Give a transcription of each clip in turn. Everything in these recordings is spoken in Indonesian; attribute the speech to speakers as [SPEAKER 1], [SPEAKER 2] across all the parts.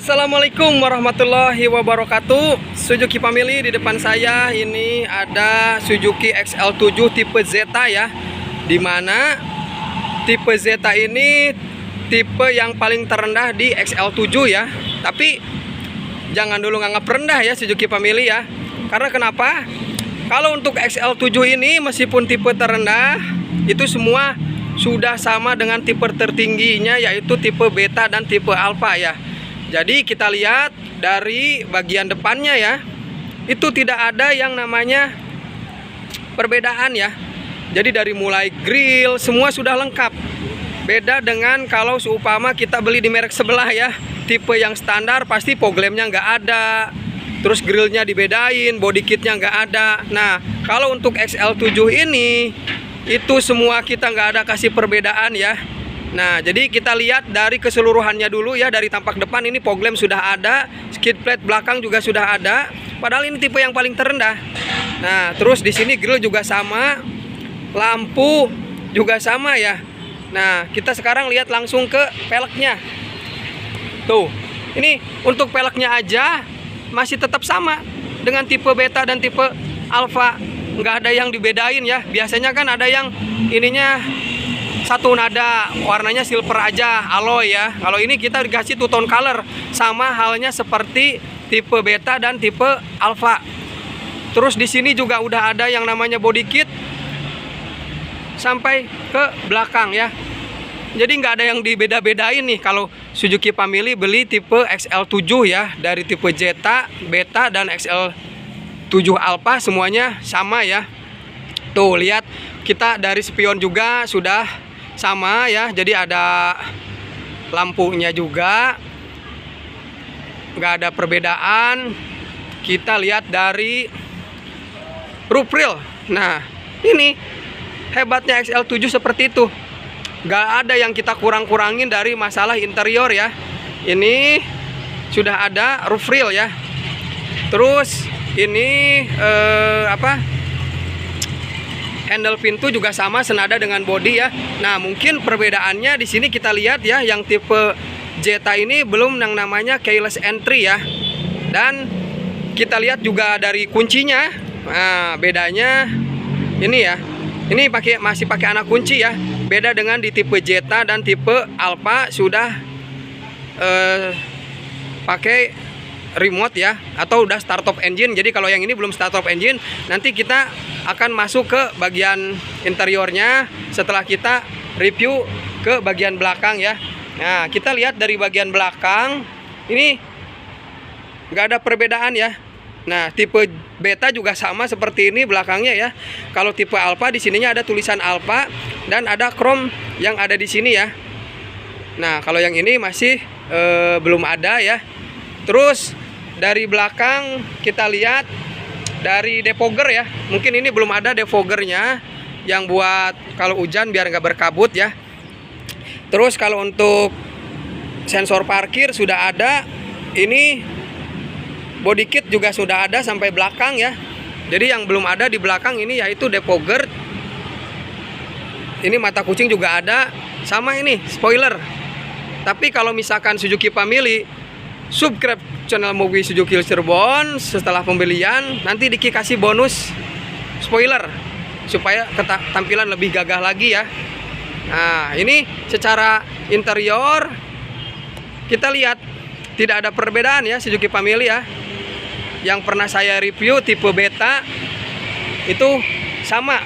[SPEAKER 1] Assalamualaikum warahmatullahi wabarakatuh. Suzuki Family, di depan saya ini ada Suzuki XL7 tipe Zeta ya. Dimana tipe Zeta ini tipe yang paling terendah di XL7 ya. Tapi jangan dulu nganggap rendah ya Suzuki Family ya. Karena kenapa? Kalau untuk XL7 ini meskipun tipe terendah, itu semua sudah sama dengan tipe tertingginya, yaitu tipe Beta dan tipe Alpha ya. Jadi kita lihat dari bagian depannya ya, itu tidak ada yang namanya perbedaan ya. Jadi dari mulai grill semua sudah lengkap. Beda dengan kalau seumpama kita beli di merek sebelah ya, tipe yang standar pasti fog lampnya nggak ada, terus grillnya dibedain, body kitnya nggak ada. Nah kalau untuk XL7 ini itu semua kita nggak ada kasih perbedaan ya. Nah, jadi kita lihat dari keseluruhannya dulu ya. Dari tampak depan ini fog lamp sudah ada, skid plate belakang juga sudah ada. Padahal ini tipe yang paling terendah. Nah, terus di sini grill juga sama, lampu juga sama ya. Nah, kita sekarang lihat langsung ke peleknya. Tuh, ini untuk peleknya aja masih tetap sama dengan tipe Beta dan tipe Alpha. Nggak ada yang dibedain ya. Biasanya kan ada yang ininya satu nada, warnanya silver aja, alloy ya. Kalau ini kita dikasih two tone color, sama halnya seperti tipe Beta dan tipe Alpha. Terus di sini juga udah ada yang namanya body kit sampai ke belakang ya. Jadi nggak ada yang dibeda-bedain nih kalau Suzuki Family beli tipe XL7 ya. Dari tipe Zeta, Beta dan XL7 Alpha semuanya sama ya. Tuh lihat, kita dari spion juga sudah sama ya. Jadi ada lampunya juga, nggak ada perbedaan. Kita lihat dari roof rail. Nah ini hebatnya XL7 seperti itu, nggak ada yang kita kurang-kurangin dari masalah interior ya. Ini sudah ada roof rail ya. Terus ini handle pintu juga sama senada dengan body ya. Nah mungkin perbedaannya di sini kita lihat ya, yang tipe Zeta ini belum yang namanya keyless entry ya. Dan kita lihat juga dari kuncinya. Nah bedanya ini ya, ini masih pakai anak kunci ya. Beda dengan di tipe Zeta dan tipe Alpha sudah pakai remote ya, atau udah start of engine. Jadi kalau yang ini belum start of engine, nanti kita akan masuk ke bagian interiornya setelah kita review ke bagian belakang ya. Nah kita lihat dari bagian belakang ini nggak ada perbedaan ya. Nah tipe Beta juga sama seperti ini belakangnya ya. Kalau tipe Alpha di sininya ada tulisan Alpha dan ada chrome yang ada di sini ya. Nah kalau yang ini masih belum ada ya. Terus dari belakang kita lihat dari defogger ya. Mungkin ini belum ada defoggernya yang buat kalau hujan biar nggak berkabut ya. Terus kalau untuk sensor parkir sudah ada. Ini body kit juga sudah ada sampai belakang ya. Jadi yang belum ada di belakang ini yaitu defogger. Ini mata kucing juga ada, sama ini spoiler. Tapi kalau misalkan Suzuki Family subscribe channel Mobil Suzuki Cirebon, setelah pembelian nanti dikasih bonus spoiler supaya tampilan lebih gagah lagi ya. Nah ini secara interior kita lihat tidak ada perbedaan ya Suzuki Family ya. Yang pernah saya review tipe Beta itu sama.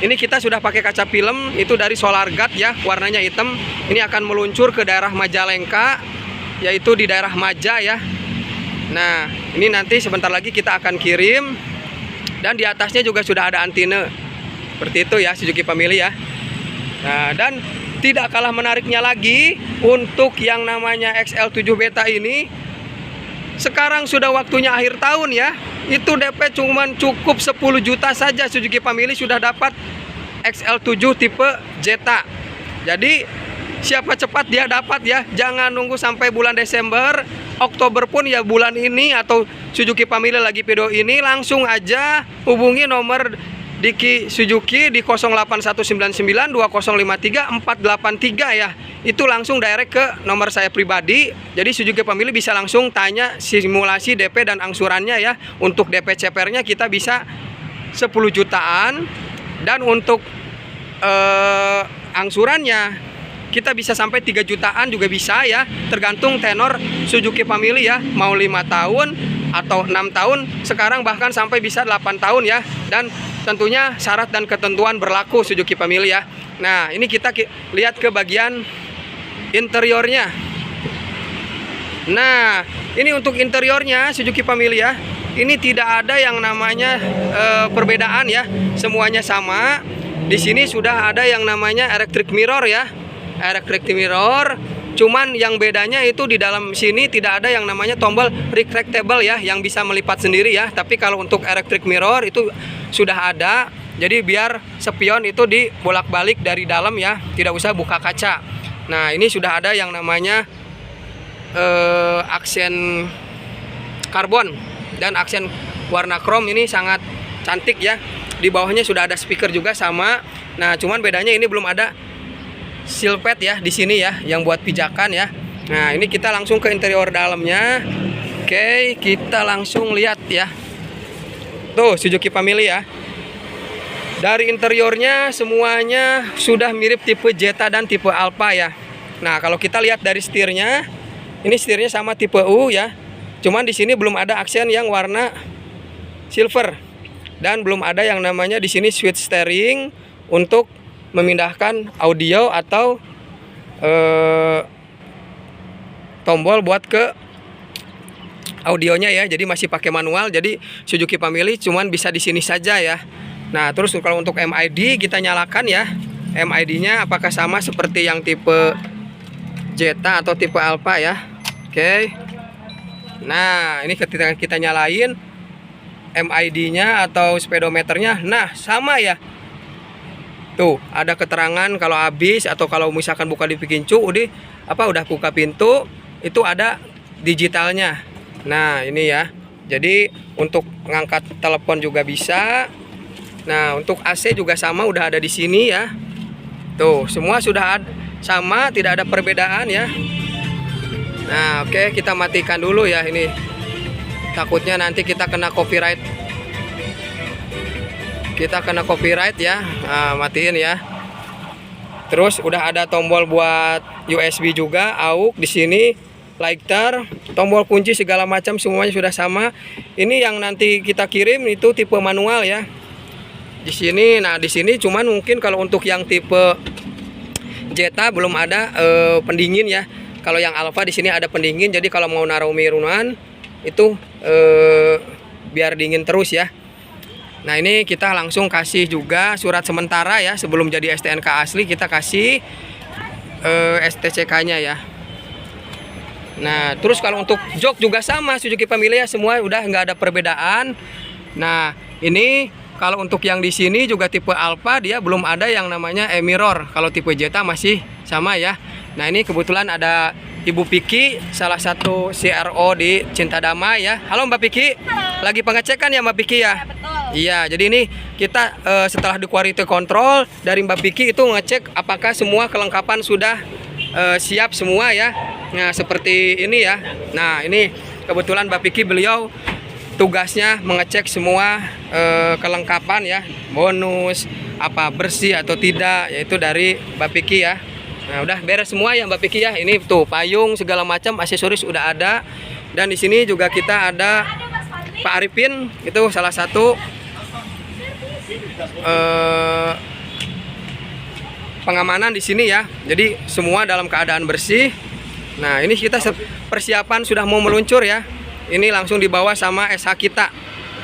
[SPEAKER 1] Ini kita sudah pakai kaca film itu dari Solar Guard ya, warnanya hitam. Ini akan meluncur ke daerah Majalengka, yaitu di daerah Maja ya. Nah ini nanti sebentar lagi kita akan kirim. Dan di atasnya juga sudah ada antena. Seperti itu ya Suzuki Family ya. Nah dan tidak kalah menariknya lagi, untuk yang namanya XL7 Beta ini sekarang sudah waktunya akhir tahun ya. Itu DP cuman cukup 10 juta saja Suzuki Family sudah dapat XL7 tipe Zeta. Jadi siapa cepat dia dapat ya. Jangan nunggu sampai bulan Desember, Oktober pun ya bulan ini, atau Suzuki Family lagi video ini langsung aja hubungi nomor Diki Suzuki di 08199 2053 483 ya. Itu langsung direct ke nomor saya pribadi. Jadi Suzuki pemilih bisa langsung tanya simulasi DP dan angsurannya ya. Untuk DP CPR-nya kita bisa 10 jutaan, dan untuk angsurannya kita bisa sampai 3 jutaan juga bisa ya, tergantung tenor Suzuki Family ya, mau 5 tahun atau 6 tahun, sekarang bahkan sampai bisa 8 tahun ya. Dan tentunya syarat dan ketentuan berlaku Suzuki Family ya. Nah, ini kita lihat ke bagian interiornya. Nah, ini untuk interiornya Suzuki Family ya. Ini tidak ada yang namanya perbedaan ya, semuanya sama. Di sini sudah ada yang namanya electric mirror ya, electric mirror. Cuman yang bedanya itu di dalam sini tidak ada yang namanya tombol retractable ya, yang bisa melipat sendiri ya. Tapi kalau untuk electric mirror itu sudah ada. Jadi biar spion itu dibolak-balik dari dalam ya, tidak usah buka kaca. Nah, ini sudah ada yang namanya aksen karbon dan aksen warna krom, ini sangat cantik ya. Di bawahnya sudah ada speaker juga sama. Nah, cuman bedanya ini belum ada silpet ya di sini ya, yang buat pijakan ya. Nah, ini kita langsung ke interior dalamnya. Oke, kita langsung lihat ya. Tuh, Suzuki Family ya. Dari interiornya semuanya sudah mirip tipe Jetta dan tipe Alfa ya. Nah, kalau kita lihat dari setirnya, ini setirnya sama tipe U ya. Cuman di sini belum ada aksen yang warna silver. Dan belum ada yang namanya di sini switch steering untuk memindahkan audio atau tombol buat ke audionya ya. Jadi masih pakai manual. Jadi Suzuki Family cuman bisa di sini saja ya. Nah, terus kalau untuk MID kita nyalakan ya. MID-nya apakah sama seperti yang tipe Jetta atau tipe Alfa ya. Oke. Nah, ini ketika kita nyalain MID-nya atau speedometernya, nah sama ya. Tuh, ada keterangan kalau habis atau kalau misalkan buka di pintu, udah buka pintu, itu ada digitalnya. Nah, ini ya. Jadi untuk ngangkat telepon juga bisa. Nah, untuk AC juga sama, udah ada di sini ya. Tuh, semua sudah sama, tidak ada perbedaan ya. Nah, oke, kita matikan dulu ya ini. Takutnya nanti kita kena copyright. Kita kena copyright ya. Nah, matiin ya. Terus udah ada tombol buat USB juga, AUX di sini, lighter, tombol kunci segala macam semuanya sudah sama. Ini yang nanti kita kirim itu tipe manual ya. Di sini, nah di sini cuman mungkin kalau untuk yang tipe Jetta belum ada pendingin ya. Kalau yang Alfa di sini ada pendingin. Jadi kalau mau naruh mirunan itu biar dingin terus ya. Nah, ini kita langsung kasih juga surat sementara ya, sebelum jadi STNK asli kita kasih STCK-nya ya. Nah, terus kalau untuk jok juga sama Suzuki Family ya, semua udah nggak ada perbedaan. Nah, ini kalau untuk yang di sini juga tipe Alfa dia belum ada yang namanya e-mirror. Kalau tipe Jetta masih sama ya. Nah, ini kebetulan ada Ibu Piki, salah satu CRO di Cinta Damai ya. Halo Mbak Piki. Halo. Lagi pengecekan ya Mbak Piki ya?
[SPEAKER 2] Ya, betul.
[SPEAKER 1] Iya, jadi ini kita setelah di quality control dari Mbak Piki itu ngecek apakah semua kelengkapan sudah siap semua ya. Nah, seperti ini ya. Nah, ini kebetulan Mbak Piki beliau tugasnya mengecek semua kelengkapan ya, bonus apa bersih atau tidak, yaitu dari Mbak Piki ya. Nah, udah beres semua ya Mbak Piki ya. Ini tuh payung segala macam aksesoris udah ada. Dan di sini juga kita ada Pak Arifin, itu salah satu pengamanan di sini ya. Jadi semua dalam keadaan bersih. Nah, ini kita persiapan sudah mau meluncur ya. Ini langsung dibawa sama SH kita,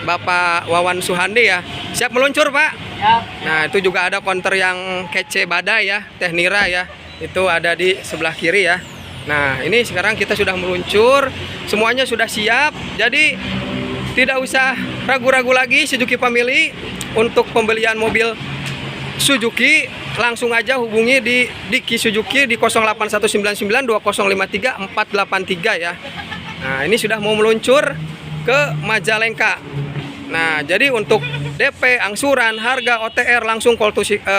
[SPEAKER 1] Bapak Wawan Suhandi ya. Siap meluncur Pak? Siap. Nah, itu juga ada konter yang kece badai ya, Tehnira ya. Itu ada di sebelah kiri ya. Nah, ini sekarang kita sudah meluncur, semuanya sudah siap. Jadi tidak usah ragu-ragu lagi Suzuki Family untuk pembelian mobil Suzuki, langsung aja hubungi di Diki Suzuki di 08199 2053 483 ya. Nah, ini sudah mau meluncur ke Majalengka. Nah, jadi untuk DP, angsuran, harga, OTR, langsung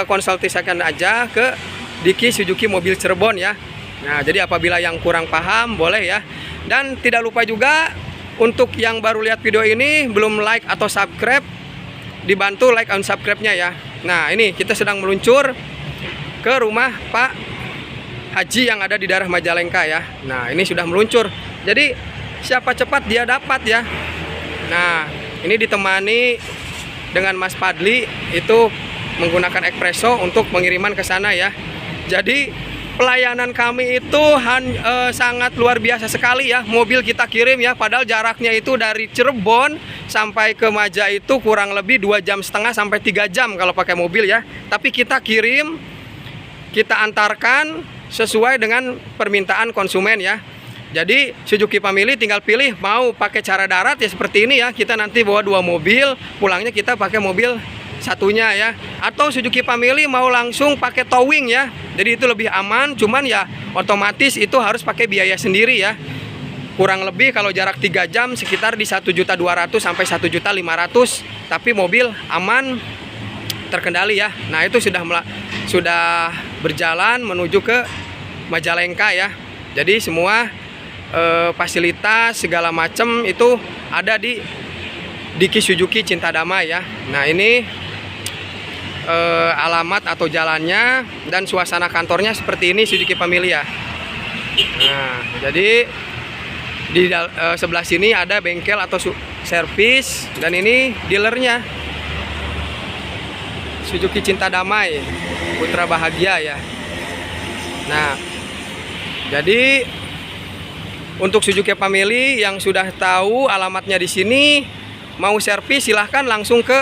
[SPEAKER 1] konsultasikan aja ke Diki Suzuki Mobil Cirebon ya. Nah, jadi apabila yang kurang paham boleh ya. Dan tidak lupa juga untuk yang baru lihat video ini belum like atau subscribe, dibantu like and subscribe-nya ya. Nah, ini kita sedang meluncur ke rumah Pak Haji yang ada di daerah Majalengka ya. Nah, ini sudah meluncur. Jadi siapa cepat dia dapat ya. Nah, ini ditemani dengan Mas Padli itu menggunakan Expresso untuk pengiriman ke sana ya. Jadi pelayanan kami itu sangat luar biasa sekali ya. Mobil kita kirim ya, padahal jaraknya itu dari Cirebon sampai ke Maja itu kurang lebih 2,5 jam sampai 3 jam kalau pakai mobil ya. Tapi kita kirim, kita antarkan sesuai dengan permintaan konsumen ya. Jadi Suzuki Family tinggal pilih mau pakai cara darat ya seperti ini ya. Kita nanti bawa 2 mobil, pulangnya kita pakai mobil satunya ya. Atau Suzuki Family mau langsung pakai towing ya. Jadi itu lebih aman, cuman ya otomatis itu harus pakai biaya sendiri ya. Kurang lebih kalau jarak 3 jam sekitar di 1.200.000 sampai 1.500.000. Tapi mobil aman, terkendali ya. Nah, itu sudah berjalan menuju ke Majalengka ya. Jadi semua fasilitas segala macam itu ada di Diki Suzuki Cinta Damai ya. Nah, ini alamat atau jalannya dan suasana kantornya seperti ini Suzuki Family ya. Nah, jadi di sebelah sini ada bengkel atau servis dan ini dealernya Suzuki Cinta Damai Putra Bahagia ya. Nah, jadi untuk Suzuki Family yang sudah tahu alamatnya di sini, mau servis silahkan langsung ke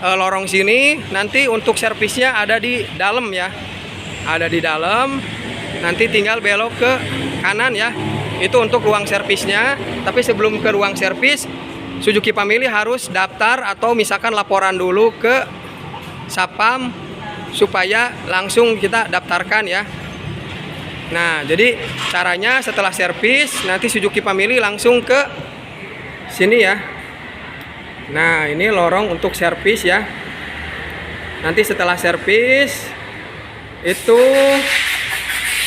[SPEAKER 1] lorong sini. Nanti untuk servisnya ada di dalam ya, ada di dalam. Nanti tinggal belok ke kanan ya. Itu untuk ruang servisnya. Tapi sebelum ke ruang servis, Suzuki Family harus daftar atau misalkan laporan dulu ke Sapam supaya langsung kita daftarkan ya. Nah, jadi caranya setelah servis nanti Suzuki Family langsung ke sini ya. Nah, ini lorong untuk servis ya. Nanti setelah servis itu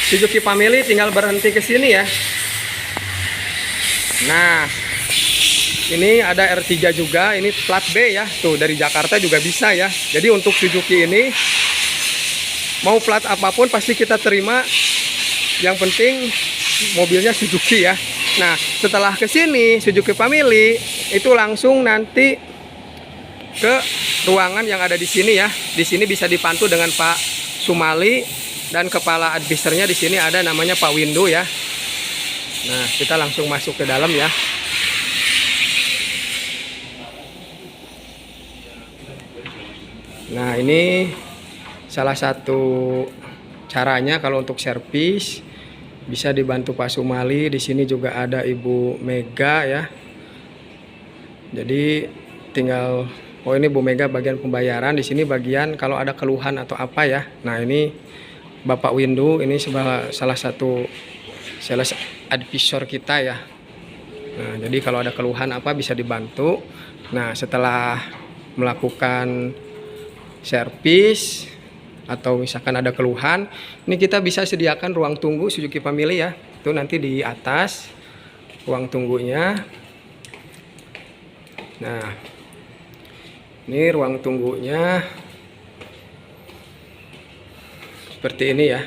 [SPEAKER 1] Suzuki Family tinggal berhenti ke sini ya. Nah, ini ada R3 juga, ini plat B ya. Tuh dari Jakarta juga bisa ya. Jadi untuk Suzuki ini mau plat apapun pasti kita terima. Yang penting mobilnya Suzuki ya. Nah, setelah ke sini Suzuki Family itu langsung nanti ke ruangan yang ada di sini ya. Di sini bisa dipantu dengan Pak Sumali dan kepala advisernya di sini ada namanya Pak Windu ya. Nah, kita langsung masuk ke dalam ya. Nah, ini salah satu caranya kalau untuk servis bisa dibantu Pak Sumali. Di sini juga ada Ibu Mega ya. Jadi tinggal ini Bu Mega bagian pembayaran, di sini bagian kalau ada keluhan atau apa ya. Nah, ini Bapak Windu, ini salah satu sales advisor kita ya. Nah, jadi kalau ada keluhan apa bisa dibantu. Nah, setelah melakukan servis atau misalkan ada keluhan, ini kita bisa sediakan ruang tunggu Suzuki Family ya. Itu nanti di atas ruang tunggunya. Nah, ini ruang tunggunya seperti ini ya.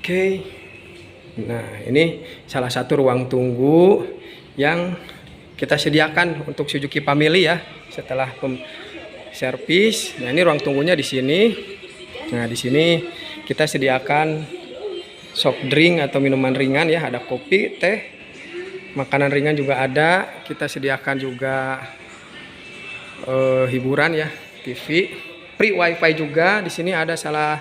[SPEAKER 1] Oke. Nah, ini salah satu ruang tunggu yang kita sediakan untuk Suzuki Family ya. Setelah servis, nah ini ruang tunggunya di sini. Nah, di sini kita sediakan soft drink atau minuman ringan ya, ada kopi, teh, makanan ringan juga ada. Kita sediakan juga hiburan ya, TV, free wifi juga. Di sini ada salah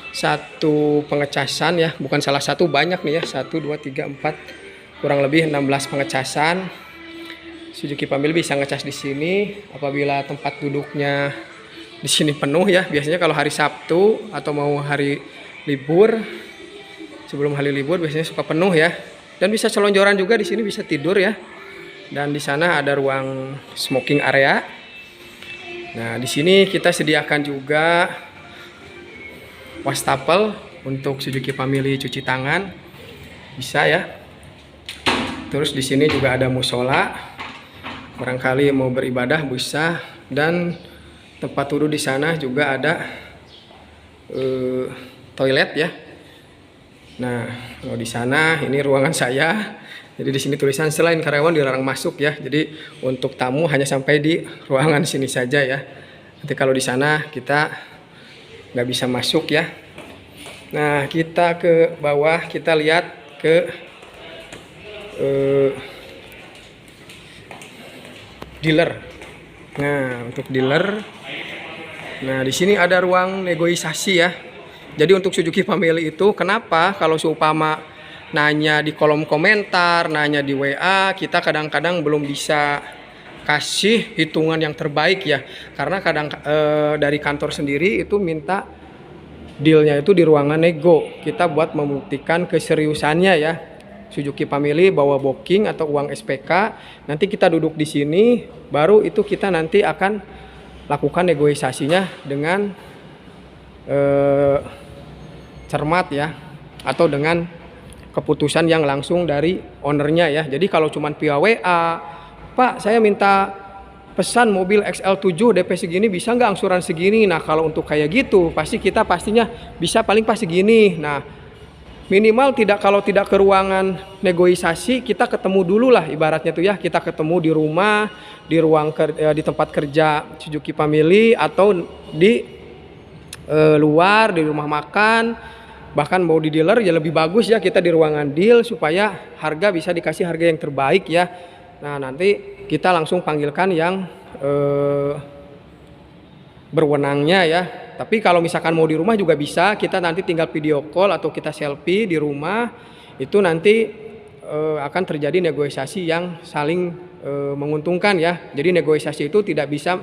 [SPEAKER 1] satu pengecasan ya, bukan salah satu, banyak nih ya, 1, 2, 3, 4, kurang lebih 16 pengecasan. Suzuki Family bisa ngecas di sini apabila tempat duduknya di sini penuh ya. Biasanya kalau hari Sabtu atau mau hari libur, sebelum hari libur biasanya suka penuh ya. Dan bisa selonjoran juga di sini, bisa tidur ya. Dan di sana ada ruang smoking area. Nah, di sini kita sediakan juga wastafel untuk Suzuki Family cuci tangan. Bisa ya. Terus di sini juga ada musola. Barangkali mau beribadah bisa, dan tempat wudhu di sana juga ada toilet ya. Nah, kalau di sana ini ruangan saya. Jadi di sini tulisan selain karyawan dilarang masuk ya. Jadi untuk tamu hanya sampai di ruangan sini saja ya. Nanti kalau di sana kita nggak bisa masuk ya. Nah, kita ke bawah, kita lihat ke dealer. Nah, untuk dealer, nah di sini ada ruang negosiasi ya. Jadi untuk Suzuki Family itu, kenapa kalau seumpama nanya di kolom komentar, nanya di WA, kita kadang-kadang belum bisa kasih hitungan yang terbaik ya. Karena kadang dari kantor sendiri itu minta dealnya itu di ruangan nego. Kita buat membuktikan keseriusannya ya. Suzuki Family bawa booking atau uang SPK, nanti kita duduk di sini, baru itu kita nanti akan lakukan negosiasinya dengan cermat ya, atau dengan keputusan yang langsung dari ownernya ya. Jadi kalau cuman via WA, Pak saya minta pesan mobil XL7 DP segini, bisa nggak angsuran segini? Nah kalau untuk kayak gitu pasti kita pastinya bisa paling pas segini. Nah minimal kalau tidak ke ruangan negosiasi, kita ketemu dulu lah ibaratnya tuh ya. Kita ketemu di rumah, di ruang di tempat kerja Suzuki Family, atau di luar, di rumah makan. Bahkan mau di dealer ya lebih bagus ya kita di ruangan deal, supaya harga bisa dikasih harga yang terbaik ya. Nah nanti kita langsung panggilkan yang berwenangnya ya. Tapi kalau misalkan mau di rumah juga bisa, kita nanti tinggal video call atau kita selfie di rumah. Itu nanti akan terjadi negosiasi yang saling menguntungkan ya. Jadi negosiasi itu tidak bisa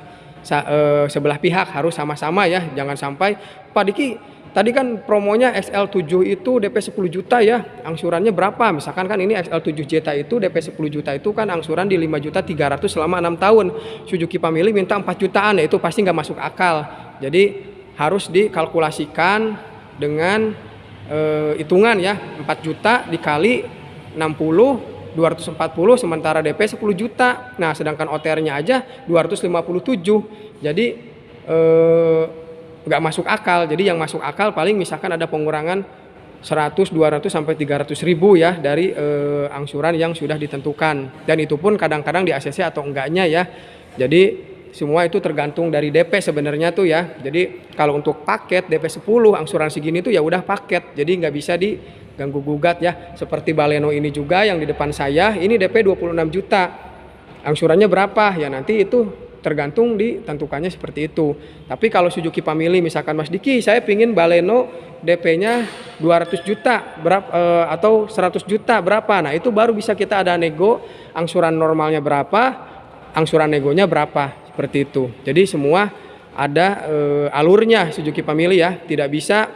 [SPEAKER 1] sebelah pihak, harus sama-sama ya. Jangan sampai, Pak Diki tadi kan promonya XL7 itu DP 10 juta ya, angsurannya berapa? Misalkan kan ini XL7 Jetta itu DP 10 juta itu kan angsuran di 5.300.000 selama 6 tahun. Suzuki Family minta 4 jutaan, ya itu pasti nggak masuk akal. Jadi harus dikalkulasikan dengan hitungan ya, 4 juta dikali 60, 240, sementara DP 10 juta. Nah sedangkan OTR-nya aja 257. Jadi nggak masuk akal. Jadi yang masuk akal paling misalkan ada pengurangan 100, 200 sampai 300 ribu ya dari angsuran yang sudah ditentukan. Dan itu pun kadang-kadang di ACC atau enggaknya ya. Jadi semua itu tergantung dari DP sebenarnya tuh ya. Jadi kalau untuk paket DP 10 angsuran segini tuh ya udah paket. Jadi nggak bisa diganggu gugat ya. Seperti Baleno ini juga yang di depan saya, ini DP 26 juta. Angsurannya berapa? Ya nanti itu tergantung ditentukannya seperti itu. Tapi kalau Suzuki Family misalkan Mas Diki, saya pingin Baleno DP-nya 200 juta atau 100 juta berapa? Nah itu baru bisa kita ada nego, angsuran normalnya berapa, angsuran negonya berapa, seperti itu. Jadi semua ada alurnya Suzuki Family ya. Tidak bisa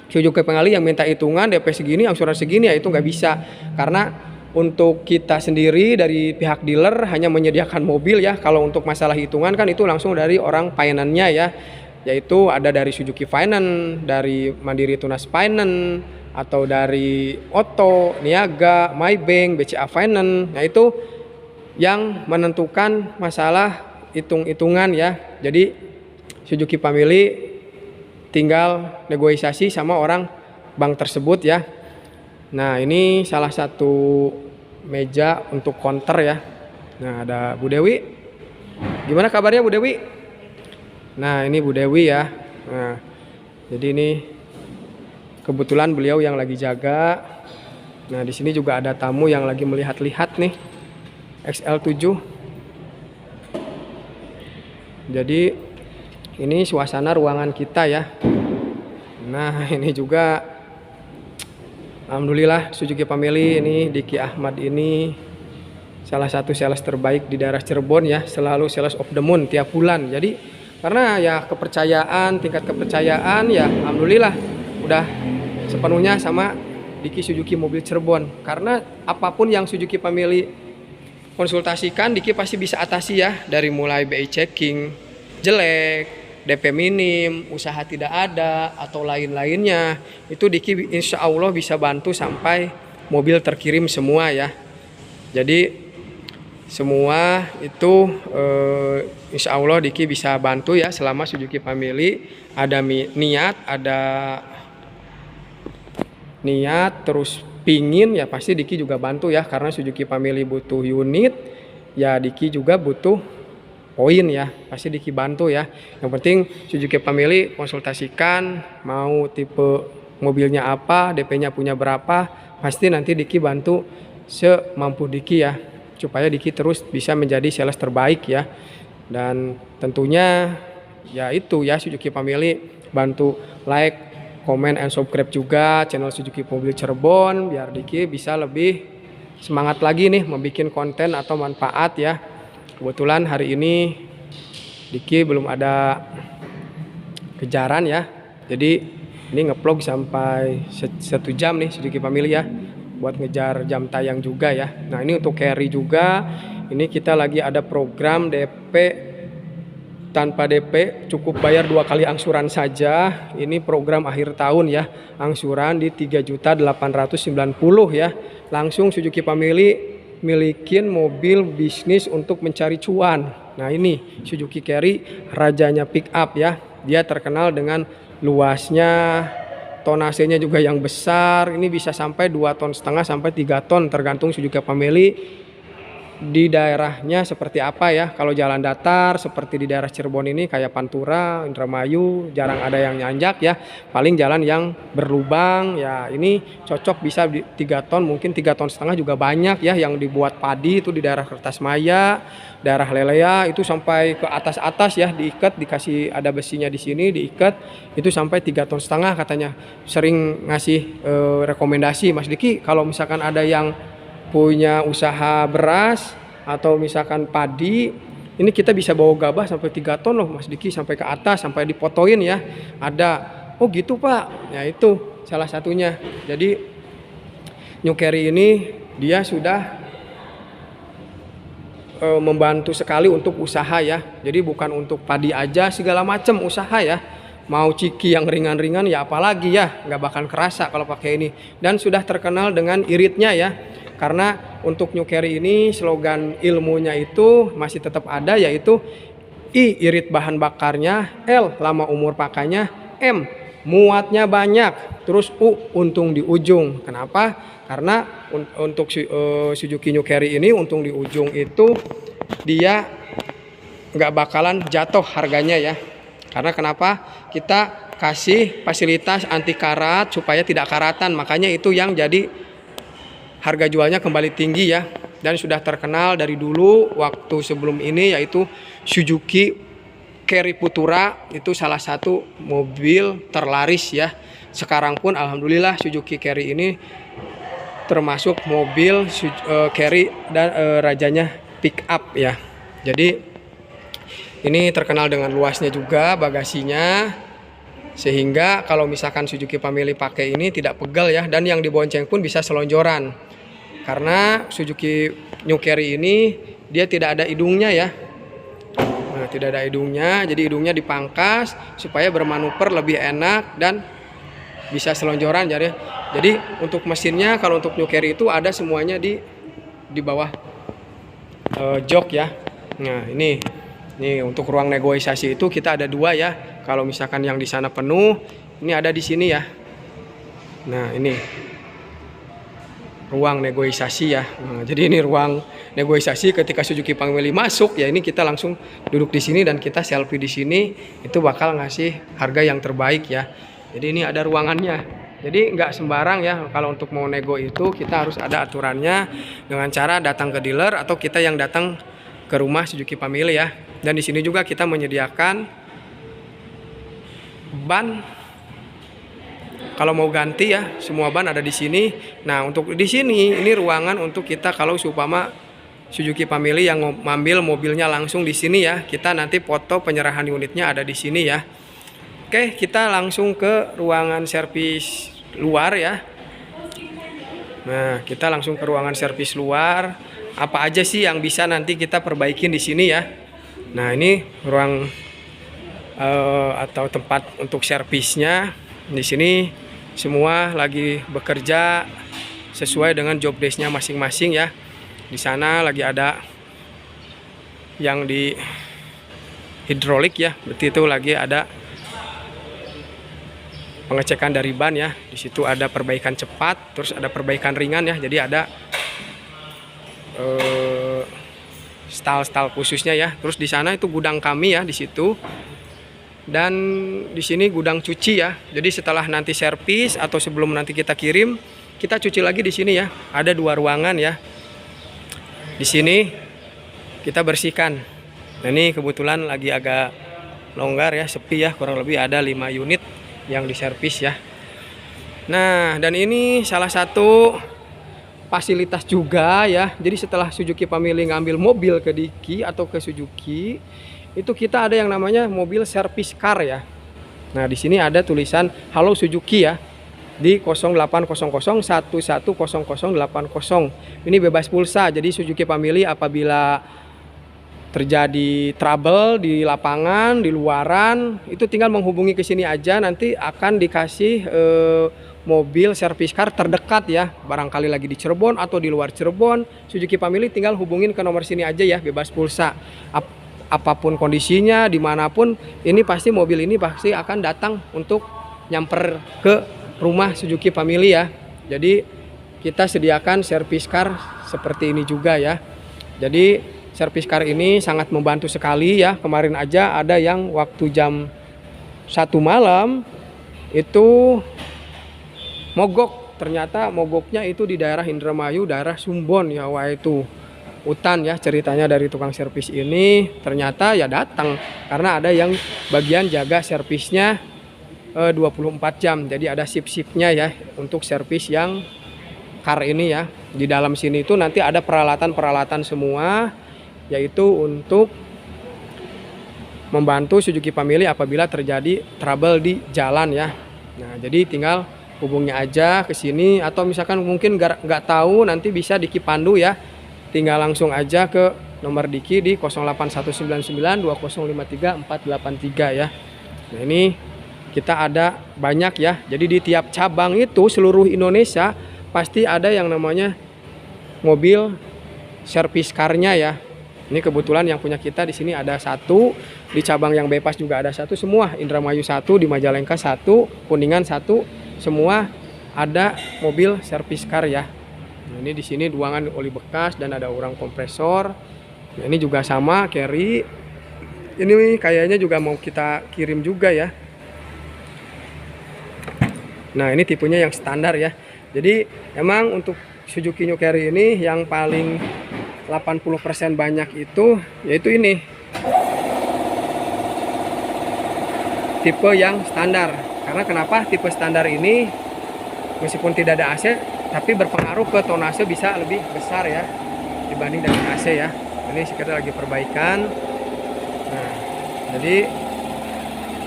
[SPEAKER 1] Suzuki Family yang minta hitungan DP segini, angsuran segini, ya itu nggak bisa. Karena untuk kita sendiri dari pihak dealer hanya menyediakan mobil ya. Kalau untuk masalah hitungan kan itu langsung dari orang finance-nya ya. Yaitu ada dari Suzuki Finance, dari Mandiri Tunas Finance, atau dari Otto, Niaga, Maybank, BCA Finance. Nah itu yang menentukan masalah hitung-hitungan ya. Jadi Suzuki Family tinggal negosiasi sama orang bank tersebut ya. Nah ini salah satu meja untuk counter ya. Nah ada Bu Dewi. Gimana kabarnya Bu Dewi? Nah ini Bu Dewi ya. Nah jadi ini kebetulan beliau yang lagi jaga. Nah di sini juga ada tamu yang lagi melihat-lihat nih XL7. Jadi ini suasana ruangan kita ya. Nah ini juga alhamdulillah Suzuki Family ini Diki Ahmad ini salah satu sales terbaik di daerah Cirebon ya. Selalu sales of the month tiap bulan. Jadi karena ya kepercayaan, tingkat kepercayaan ya alhamdulillah udah sepenuhnya sama Diki Suzuki Mobil Cirebon. Karena apapun yang Suzuki Family konsultasikan, Diki pasti bisa atasi ya, dari mulai BI checking jelek, DP minim, usaha tidak ada, atau lain-lainnya. Itu Diki insya Allah bisa bantu sampai mobil terkirim semua ya. Jadi semua itu insya Allah Diki bisa bantu ya, selama Suzuki Family ada niat terus pingin ya, pasti Diki juga bantu ya, karena Suzuki Family butuh unit ya, Diki juga butuh poin ya, pasti Diki bantu ya. Yang penting Suzuki Family konsultasikan mau tipe mobilnya apa, DP-nya punya berapa, pasti nanti Diki bantu semampu Diki ya, supaya Diki terus bisa menjadi sales terbaik ya. Dan tentunya ya itu ya, Suzuki Family bantu like, comment, and subscribe juga channel Suzuki Mobil Cirebon, biar Diki bisa lebih semangat lagi nih membuat konten atau manfaat ya. Kebetulan hari ini Diki belum ada kejaran ya, jadi ini ngevlog sampai 1 jam nih Suzuki Family ya, buat ngejar jam tayang juga ya. Nah ini untuk carry juga, ini kita lagi ada program DP tanpa DP, cukup bayar 2 kali angsuran saja. Ini program akhir tahun ya, angsuran di 3.890 ya. Langsung Suzuki Family milikin mobil bisnis untuk mencari cuan. Nah ini Suzuki Carry, rajanya pick up ya, dia terkenal dengan luasnya, tonasenya juga yang besar. Ini bisa sampai 2,5 ton sampai 3 ton tergantung Suzuki Family di daerahnya seperti apa ya. Kalau jalan datar seperti di daerah Cirebon ini kayak Pantura, Indramayu, jarang ada yang nanjak ya. Paling jalan yang berlubang ya, ini cocok bisa 3 ton, mungkin 3,5 ton juga banyak ya yang dibuat padi itu di daerah Kertasmaya, daerah Lelea itu sampai ke atas-atas ya, diikat, dikasih ada besinya di sini, diikat itu sampai 3,5 ton katanya. Sering ngasih rekomendasi Mas Diki, kalau misalkan ada yang punya usaha beras atau misalkan padi, ini kita bisa bawa gabah sampai 3 ton loh Mas Diki, sampai ke atas, sampai dipotoin ya, ada. Oh gitu Pak, ya itu salah satunya. Jadi New Carry ini dia sudah membantu sekali untuk usaha ya, jadi bukan untuk padi aja, segala macam usaha ya. Mau ciki yang ringan-ringan ya apalagi ya, nggak bakal kerasa kalau pakai ini. Dan sudah terkenal dengan iritnya ya, karena untuk New Carry ini slogan ilmunya itu masih tetap ada, yaitu I, irit bahan bakarnya, L, lama umur pakainya, M, muatnya banyak, terus U, untung di ujung. Kenapa? Karena untuk Suzuki New Carry ini untung di ujung itu dia nggak bakalan jatuh harganya ya. Karena kenapa? Kita kasih fasilitas anti karat supaya tidak karatan, makanya itu yang jadi harga jualnya kembali tinggi ya. Dan sudah terkenal dari dulu waktu sebelum ini, yaitu Suzuki Carry Futura, itu salah satu mobil terlaris ya. Sekarang pun alhamdulillah Suzuki Carry ini termasuk mobil carry dan rajanya pick up ya. Jadi ini terkenal dengan luasnya juga bagasinya, sehingga kalau misalkan Suzuki Family pakai ini tidak pegal ya, dan yang dibonceng pun bisa selonjoran. Karena Suzuki New Carry ini dia tidak ada hidungnya ya. Nah, tidak ada hidungnya, jadi hidungnya dipangkas supaya bermanuver lebih enak dan bisa selonjoran jadi. Jadi untuk mesinnya, kalau untuk New Carry itu ada semuanya di bawah jok ya. Nah, ini untuk ruang negosiasi itu kita ada 2 ya. Kalau misalkan yang di sana penuh, ini ada di sini ya. Nah, ini ruang negosiasi ya. Nah, jadi ini ruang negosiasi ketika Suzuki Family masuk ya, ini kita langsung duduk di sini dan kita selfie di sini, itu bakal ngasih harga yang terbaik ya. Jadi ini ada ruangannya. Jadi nggak sembarang ya, kalau untuk mau nego itu kita harus ada aturannya, dengan cara datang ke dealer atau kita yang datang ke rumah Suzuki Family ya. Dan di sini juga kita menyediakan ban. Kalau mau ganti ya, semua ban ada di sini. Nah, untuk di sini ini ruangan untuk kita kalau supama Suzuki Family yang ngambil mobilnya langsung di sini ya. Kita nanti foto penyerahan unitnya ada di sini ya. Oke, kita langsung ke ruangan servis luar ya. Nah, kita langsung ke ruangan servis luar. Apa aja sih yang bisa nanti kita perbaikin di sini ya? Nah, ini ruang atau tempat untuk servisnya. Di sini semua lagi bekerja sesuai dengan job desk-nya masing-masing ya. Di sana lagi ada yang di hidrolik ya, berarti itu lagi ada pengecekan dari ban ya. Di situ ada perbaikan cepat, terus ada perbaikan ringan ya. Jadi ada style khususnya ya. Terus di sana itu gudang kami ya di situ. Dan di sini gudang cuci ya. Jadi setelah nanti servis atau sebelum nanti kita kirim, kita cuci lagi di sini ya. Ada 2 ruangan ya. Di sini kita bersihkan. Nah, ini kebetulan lagi agak longgar ya, sepi ya, kurang lebih ada 5 unit yang diservis ya. Nah, dan ini salah satu fasilitas juga ya. Jadi setelah Suzuki Family ngambil mobil ke Diki atau ke Suzuki, itu kita ada yang namanya mobil service car ya. Nah, di sini ada tulisan Halo Suzuki ya di 0800110080. Ini bebas pulsa. Jadi Suzuki Family apabila terjadi trouble di lapangan, di luaran, itu tinggal menghubungi ke sini aja, nanti akan dikasih mobil service car terdekat ya. Barangkali lagi di Cirebon atau di luar Cirebon, Suzuki Family tinggal hubungin ke nomor sini aja ya, bebas pulsa. Apapun kondisinya, dimanapun, ini pasti mobil ini pasti akan datang untuk nyamper ke rumah Suzuki Family ya. Jadi kita sediakan service car seperti ini juga ya. Jadi service car ini sangat membantu sekali ya. Kemarin aja ada yang waktu jam 1 malam itu mogok. Ternyata mogoknya itu di daerah Indramayu, daerah Sumbon ya. Wah, itu hutan ya ceritanya dari tukang servis ini. Ternyata ya datang karena ada yang bagian jaga servisnya 24 jam. Jadi ada shift-shiftnya ya untuk servis yang car ini ya. Di dalam sini itu nanti ada peralatan-peralatan semua, yaitu untuk membantu Suzuki Family apabila terjadi trouble di jalan ya. Nah, jadi tinggal hubungnya aja ke sini, atau misalkan mungkin nggak tahu, nanti bisa Diki pandu ya. Tinggal langsung aja ke nomor Diki di 081992053483 ya. Nah, ini kita ada banyak ya. Jadi di tiap cabang itu seluruh Indonesia pasti ada yang namanya mobil service car-nya ya. Ini kebetulan yang punya kita di sini ada 1, di cabang yang Bypass juga ada 1, semua Indramayu 1, di Majalengka 1, Kuningan 1, semua ada mobil service car ya. Nah, ini di sini ruangan oli bekas dan ada orang kompresor. Nah, ini juga sama carry. Ini kayaknya juga mau kita kirim juga ya. Nah, ini tipenya yang standar ya. Jadi emang untuk Suzuki New Carry ini yang paling 80% banyak itu yaitu ini tipe yang standar. Karena kenapa tipe standar ini meskipun tidak ada AC tapi berpengaruh ke tonase bisa lebih besar ya dibanding dengan AC ya. Ini sekitar lagi perbaikan. Nah, jadi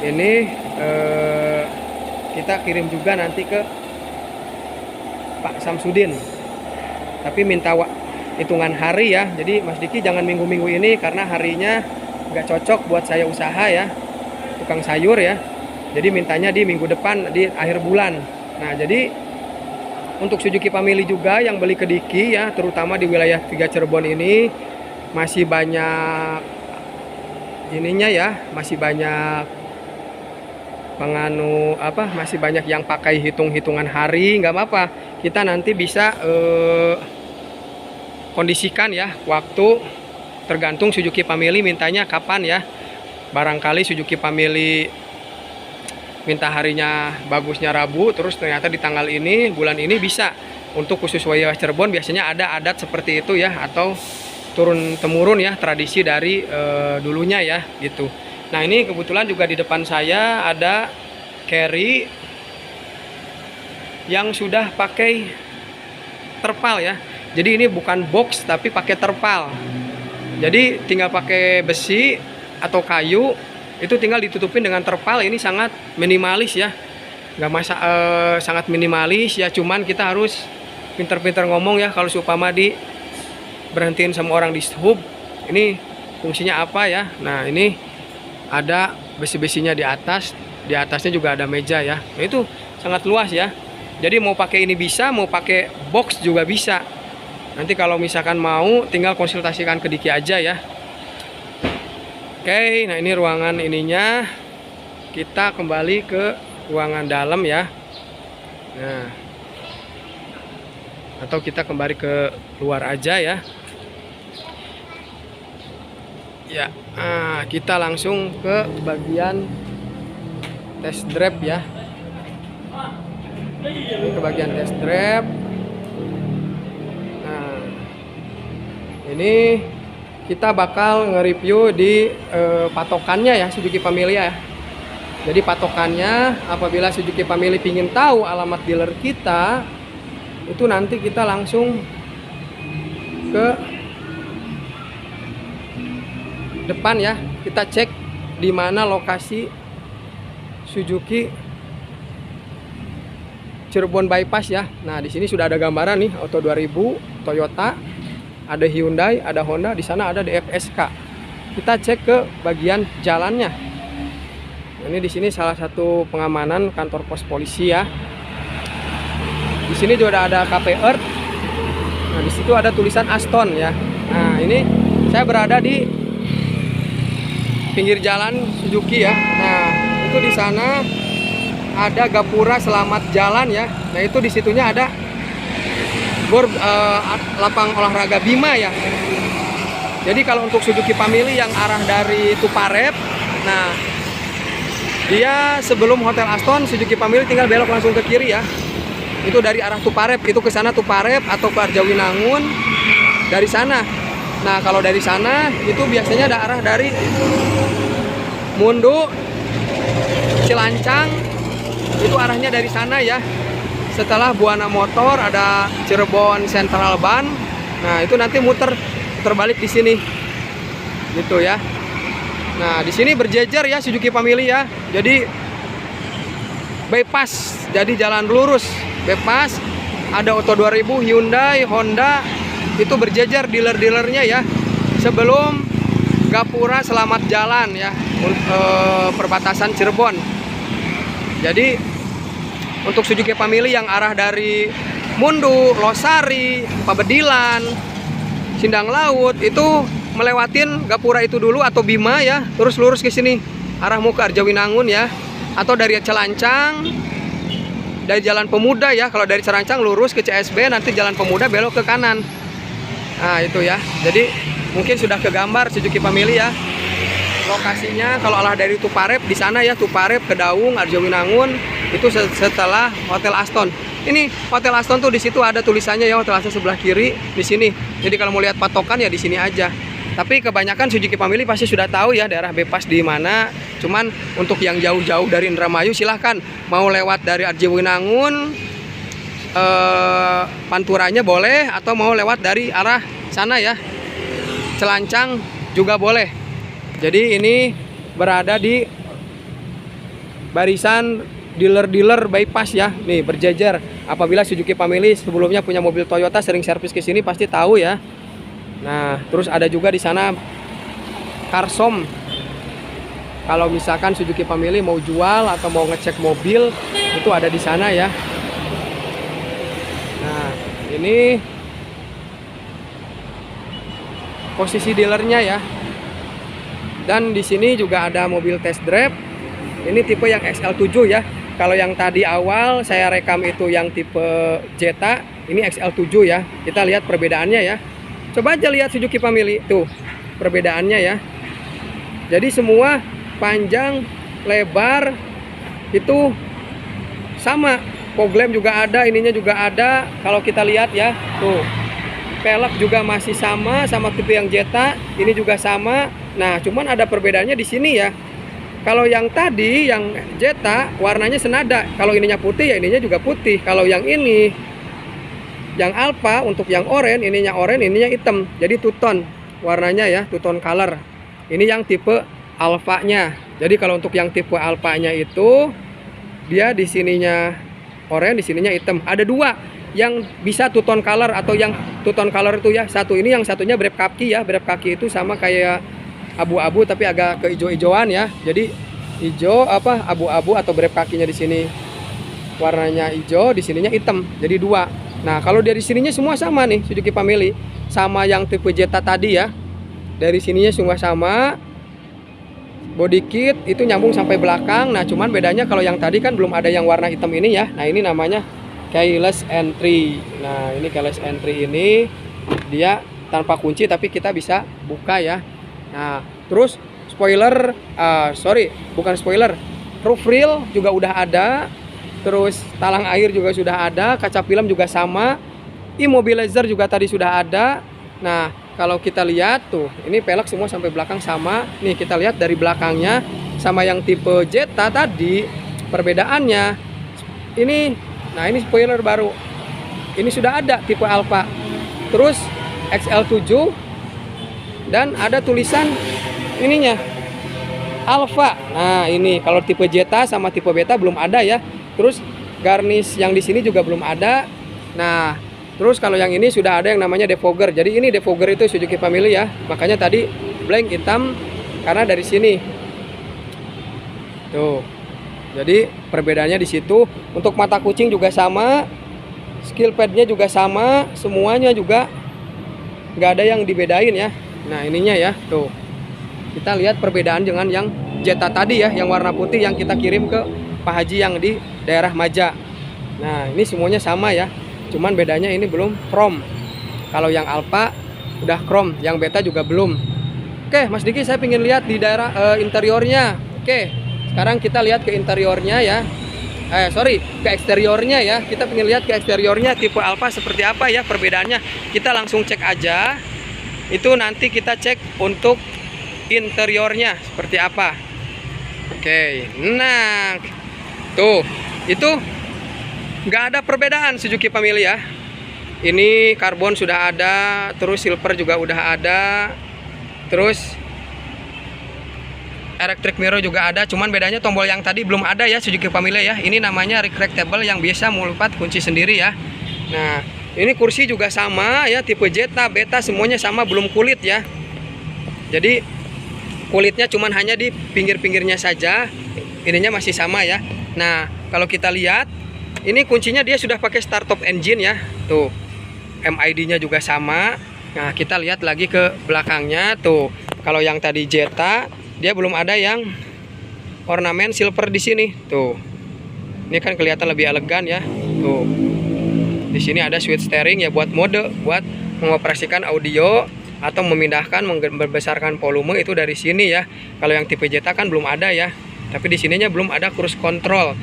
[SPEAKER 1] ini kita kirim juga nanti ke Pak Samsudin, tapi minta hitungan hari ya. Jadi Mas Diki jangan minggu-minggu ini karena harinya nggak cocok buat saya usaha ya, tukang sayur ya. Jadi mintanya di minggu depan di akhir bulan. Nah, jadi untuk Suzuki Family juga yang beli ke Diki ya, terutama di wilayah 3 Cirebon ini masih banyak ininya ya, masih banyak masih banyak yang pakai hitung-hitungan hari. Nggak apa-apa, kita nanti bisa kondisikan ya waktu, tergantung Suzuki Family mintanya kapan ya. Barangkali Suzuki Family minta harinya bagusnya Rabu, terus ternyata di tanggal ini bulan ini bisa. Untuk khusus wilayah Cirebon biasanya ada adat seperti itu ya, atau turun temurun ya, tradisi dari dulunya ya gitu. Nah, ini kebetulan juga di depan saya ada carry yang sudah pakai terpal ya. Jadi ini bukan box tapi pakai terpal. Jadi tinggal pakai besi atau kayu, itu tinggal ditutupin dengan terpal. Ini sangat minimalis ya, sangat minimalis ya. Cuman kita harus pinter-pinter ngomong ya kalau seumpama di berhentiin sama orang di hub. Ini fungsinya apa ya? Nah, ini ada besi-besinya di atas. Di atasnya juga ada meja ya. Nah, itu sangat luas ya. Jadi mau pakai ini bisa, mau pakai box juga bisa. Nanti kalau misalkan mau tinggal konsultasikan ke Diki aja ya. Oke, nah ini ruangan ininya. Kita kembali ke ruangan dalam ya. Nah, atau kita kembali ke luar aja ya. Ya, kita langsung ke bagian test drive ya. Ini ke bagian test drive. Nah, ini kita bakal nge-review di patokannya ya, Suzuki Family ya. Jadi patokannya, apabila Suzuki Family ingin tahu alamat dealer kita, itu nanti kita langsung ke depan ya. Kita cek di mana lokasi Suzuki Cirebon Bypass ya. Nah, di sini sudah ada gambaran nih, Auto 2000, Toyota, ada Hyundai, ada Honda, di sana ada DFSK. Kita cek ke bagian jalannya. Ini di sini salah satu pengamanan kantor pos polisi ya. Di sini juga ada KP Earth. Nah, di situ ada tulisan Aston ya. Nah, ini saya berada di pinggir jalan Suzuki ya. Nah, itu di sana ada Gapura Selamat Jalan ya. Nah, itu di situnya ada lapang olahraga Bima ya. Jadi kalau untuk Suzuki Family yang arah dari Tuparep, nah dia sebelum Hotel Aston, Suzuki Family tinggal belok langsung ke kiri ya. Itu dari arah Tuparep, itu ke sana Tuparep atau ke Arjawinangun dari sana. Nah, kalau dari sana itu biasanya ada arah dari Mundu, Cilancang, itu arahnya dari sana ya. Setelah Buana Motor ada Cirebon Central Ban. Nah, itu nanti muter balik di sini. Gitu ya. Nah, di sini berjejer ya Suzuki Family ya. Jadi bypass, jadi jalan lurus, bypass. Ada Auto 2000, Hyundai, Honda, itu berjejer dealer-dealernya ya. Sebelum Gapura Selamat Jalan ya, perbatasan Cirebon. Jadi untuk Suzuki Family yang arah dari Mundu, Losari, Pabedilan, Sindang Laut itu melewatin Gapura itu dulu atau Bima ya, terus lurus ke sini arahmu ke Arjawinangun ya, atau dari Celancang, dari Jalan Pemuda ya. Kalau dari Celancang lurus ke CSB, nanti Jalan Pemuda belok ke kanan. Nah, itu ya. Jadi mungkin sudah kegambar Suzuki Family ya. Lokasinya kalau arah dari Tuparep di sana ya, Tuparep, Kedaung, Arjawinangun, itu setelah Hotel Aston. Ini Hotel Aston tuh di situ ada tulisannya ya, Hotel Aston sebelah kiri di sini. Jadi kalau mau lihat patokan ya di sini aja. Tapi kebanyakan Suzuki Family pasti sudah tahu ya daerah bypass di mana. Cuman untuk yang jauh-jauh dari Indramayu silahkan mau lewat dari Arjawinangun, Panturanya boleh, atau mau lewat dari arah sana ya, Celancang juga boleh. Jadi ini berada di barisan dealer-dealer bypass ya. Nih berjejer. Apabila Suzuki Family sebelumnya punya mobil Toyota, sering servis ke sini pasti tahu ya. Nah, terus ada juga di sana Karsom. Kalau misalkan Suzuki Family mau jual atau mau ngecek mobil, itu ada di sana ya. Nah, ini posisi dealernya ya. Dan di sini juga ada mobil test drive. Ini tipe yang XL7 ya. Kalau yang tadi awal saya rekam itu yang tipe Jetta, ini XL7 ya. Kita lihat perbedaannya ya. Coba aja lihat Suzuki Family tuh perbedaannya ya. Jadi semua panjang, lebar itu sama. Fog lamp juga ada, ininya juga ada. Kalau kita lihat ya, tuh pelek juga masih sama tipe yang Jetta. Ini juga sama. Nah, cuman ada perbedaannya di sini ya. Kalau yang tadi yang Jetta warnanya senada. Kalau ininya putih ya ininya juga putih. Kalau yang ini yang Alfa untuk yang oranye, ininya hitam. Jadi two tone warnanya ya, two tone color. Ini yang tipe Alfanya. Jadi kalau untuk yang tipe Alfanya itu dia di sininya oranye, di sininya hitam. Ada dua. yang bisa two tone color atau yang two tone color itu ya. Satu ini, yang satunya brep kaki ya. Brep kaki itu sama kayak abu-abu tapi agak keijo-ijoan ya. Jadi hijau abu-abu atau brep kakinya di sini warnanya hijau, di sininya hitam. Jadi dua. Nah, kalau dari sininya semua sama nih Suzuki Family, sama yang tipe Jetta tadi ya. Dari sininya semua sama. Body kit itu nyambung sampai belakang. Nah, cuman bedanya kalau yang tadi kan belum ada yang warna hitam ini ya. Nah, ini namanya keyless entry. Nah, ini keyless entry ini dia tanpa kunci tapi kita bisa buka ya. Nah, terus spoiler, bukan spoiler, roof rail juga udah ada. Terus talang air juga sudah ada, kaca film juga sama, immobilizer juga tadi sudah ada. Nah, kalau kita lihat tuh, ini pelek semua sampai belakang sama. Nih kita lihat dari belakangnya sama yang tipe Jetta tadi perbedaannya. Ini, nah ini spoiler baru. Ini sudah ada tipe Alfa. Terus XL7 dan ada tulisan ininya Alfa. Nah ini kalau tipe Jetta sama tipe Beta belum ada ya. Terus garnish yang di sini juga belum ada. Nah, terus kalau yang ini sudah ada yang namanya defogger. Jadi ini defogger itu Suzuki Family ya. Makanya tadi blank hitam karena dari sini. Tuh. Jadi perbedaannya di situ. Untuk mata kucing juga sama. Skill padnya juga sama. Semuanya juga nggak ada yang dibedain ya. Nah, ininya ya. Tuh. Kita lihat perbedaan dengan yang Jetta tadi ya, yang warna putih yang kita kirim ke Pak Haji yang di daerah Maja. Nah, ini semuanya sama ya. Cuman bedanya ini belum chrome. Kalau yang Alfa udah chrome, yang Beta juga belum. Oke, Mas Diki, saya pengen lihat di daerah interiornya. Oke, sekarang kita lihat ke interiornya ya. Ke eksteriornya ya. Kita pengen lihat ke eksteriornya tipe Alfa seperti apa ya perbedaannya. Kita langsung cek aja. Itu nanti kita cek untuk interiornya seperti apa. Oke, nah tuh, itu nggak ada perbedaan Suzuki Family ya. Ini karbon sudah ada, terus silver juga udah ada, terus electric mirror juga ada. Cuman bedanya tombol yang tadi belum ada ya Suzuki Family ya. Ini namanya retractable yang biasa melipat kunci sendiri ya. Nah, ini kursi juga sama ya, tipe Jetta, Beta semuanya sama, belum kulit ya. Jadi kulitnya cuman hanya di pinggir-pinggirnya saja. Ininya masih sama ya. Nah, kalau kita lihat, ini kuncinya dia sudah pakai startup engine ya. Tuh, MID-nya juga sama. Nah, kita lihat lagi ke belakangnya. Tuh, kalau yang tadi Jetta, dia belum ada yang ornamen silver di sini. Tuh, ini kan kelihatan lebih elegan ya. Tuh, di sini ada switch steering ya buat mode, buat mengoperasikan audio atau memindahkan, membesarkan volume itu dari sini ya. Kalau yang tipe Jetta kan belum ada ya. Tapi di sininya belum ada cruise control.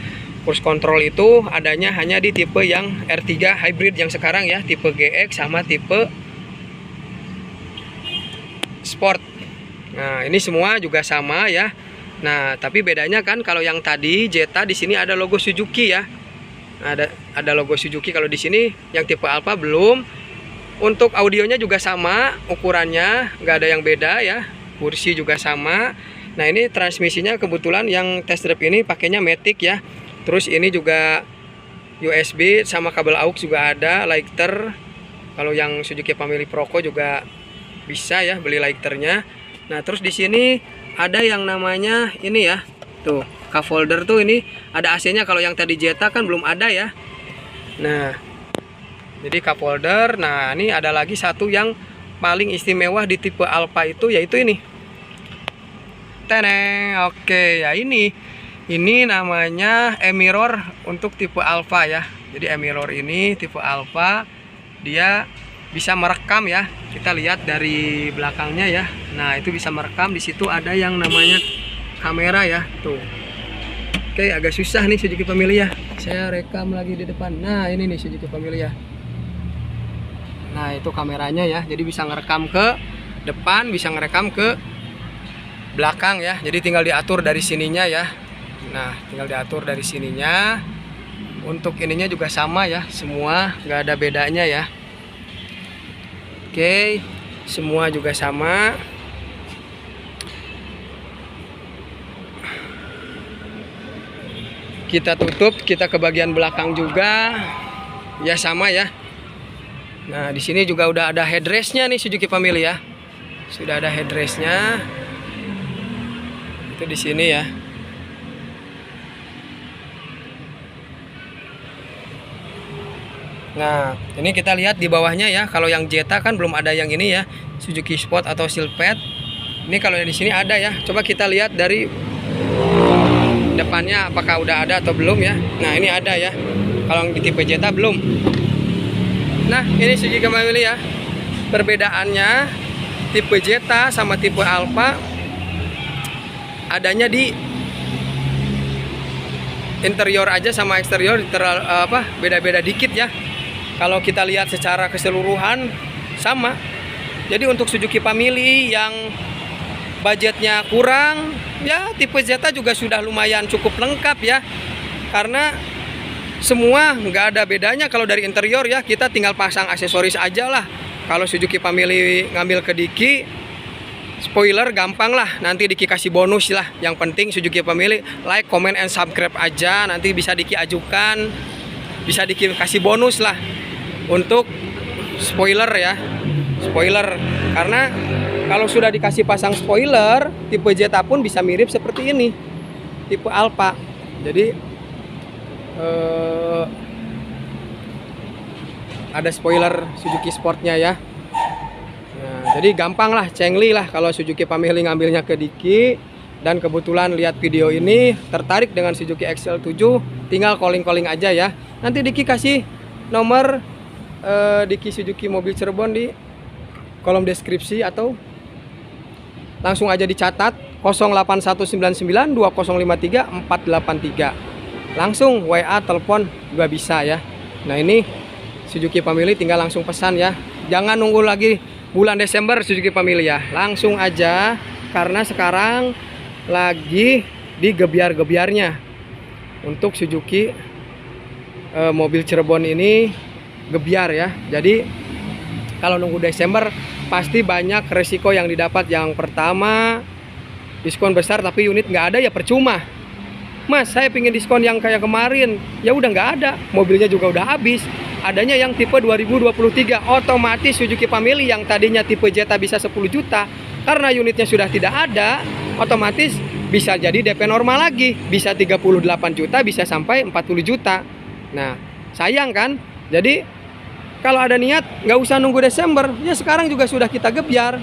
[SPEAKER 1] Cruise control itu adanya hanya di tipe yang R3 hybrid yang sekarang ya, tipe GX sama tipe Sport. Nah, ini semua juga sama ya. Nah, tapi bedanya kan kalau yang tadi Jetta di sini ada logo Suzuki ya. Ada logo Suzuki, kalau di sini yang tipe Alfa belum. Untuk audionya juga sama, ukurannya nggak ada yang beda ya. Kursi juga sama. Nah, ini transmisinya kebetulan yang test drive ini pakainya Matic ya. Terus ini juga USB sama kabel aux juga ada, lighter. Kalau yang Suzuki Family Proco juga bisa ya beli lighternya. Nah, terus di sini ada yang namanya ini ya. Tuh, cup holder tuh ini ada AC-nya. Kalau yang tadi Jetta kan belum ada ya. Nah, jadi cup holder. Nah, ini ada lagi satu yang paling istimewa di tipe Alfa itu, yaitu ini. Teneng. Oke, ya ini namanya e-mirror untuk tipe Alfa ya. Jadi e-mirror ini tipe Alfa dia bisa merekam ya. Kita lihat dari belakangnya ya. Nah, itu bisa merekam. Di situ ada yang namanya kamera ya. Tuh. Oke, agak susah nih Suzuki Family ya. Saya rekam lagi di depan. Nah, ini nih Suzuki Family ya. Nah, itu kameranya ya. Jadi bisa ngerekam ke depan, bisa ngerekam ke belakang ya. Jadi tinggal diatur dari sininya ya. Nah, tinggal diatur dari sininya. Untuk ininya juga sama ya, semua nggak ada bedanya ya. Oke, semua juga sama. Kita tutup, kita ke bagian belakang juga. ya sama ya. Nah, di sini juga udah ada headrestnya nih Suzuki Family ya. Sudah ada headrestnya. Itu di sini ya. Nah, ini kita lihat di bawahnya ya. Kalau yang Jetta kan belum ada yang ini ya, Suzuki Sport atau Silhouette. Ini kalau yang di sini ada ya. Coba kita lihat dari depannya apakah udah ada atau belum ya. Nah, ini ada ya. Kalau yang di tipe Jetta belum. Nah, ini Suzuki Family ya. Perbedaannya tipe Jetta sama tipe Alfa adanya di interior aja sama eksterior beda-beda dikit ya. Kalau kita lihat secara keseluruhan sama. Jadi untuk Suzuki Family yang budgetnya kurang, ya tipe Zeta juga sudah lumayan cukup lengkap ya. Karena semua nggak ada bedanya kalau dari interior ya, kita tinggal pasang aksesoris aja lah. Kalau Suzuki Family ngambil ke Diki, spoiler gampang lah, nanti Diki kasih bonus lah. Yang penting Suzuki Family like, comment, and subscribe aja, nanti bisa Diki ajukan, bisa Diki kasih bonus lah untuk spoiler ya. Spoiler, karena kalau sudah dikasih pasang spoiler, tipe Jetta pun bisa mirip seperti ini, tipe Alfa. Jadi ada spoiler Suzuki Sportnya ya. Nah, jadi gampang lah, cengli lah kalau Suzuki Family ngambilnya ke Diki. Dan kebetulan lihat video ini tertarik dengan Suzuki XL7, tinggal calling aja ya. Nanti Diki kasih nomor Diki Suzuki Mobil Cirebon di kolom deskripsi, atau langsung aja dicatat 081992053483. Langsung WA, telepon juga bisa ya. Nah, ini Suzuki Family tinggal langsung pesan ya. Jangan nunggu lagi bulan Desember Suzuki Family ya. Langsung aja, karena sekarang lagi digebiar-gebiarnya untuk Suzuki mobil Cirebon ini gebiar ya. Jadi kalau nunggu Desember pasti banyak resiko yang didapat. Yang pertama, diskon besar tapi unit nggak ada ya percuma. Mas, saya pingin diskon yang kayak kemarin, ya udah nggak ada, mobilnya juga udah habis. Adanya yang tipe 2023, otomatis Suzuki Family yang tadinya tipe Jetta bisa 10 juta, karena unitnya sudah tidak ada, otomatis bisa jadi DP normal lagi, bisa 38 juta, bisa sampai 40 juta. Nah, sayang kan? Jadi kalau ada niat nggak usah nunggu Desember, ya sekarang juga sudah kita gebyar.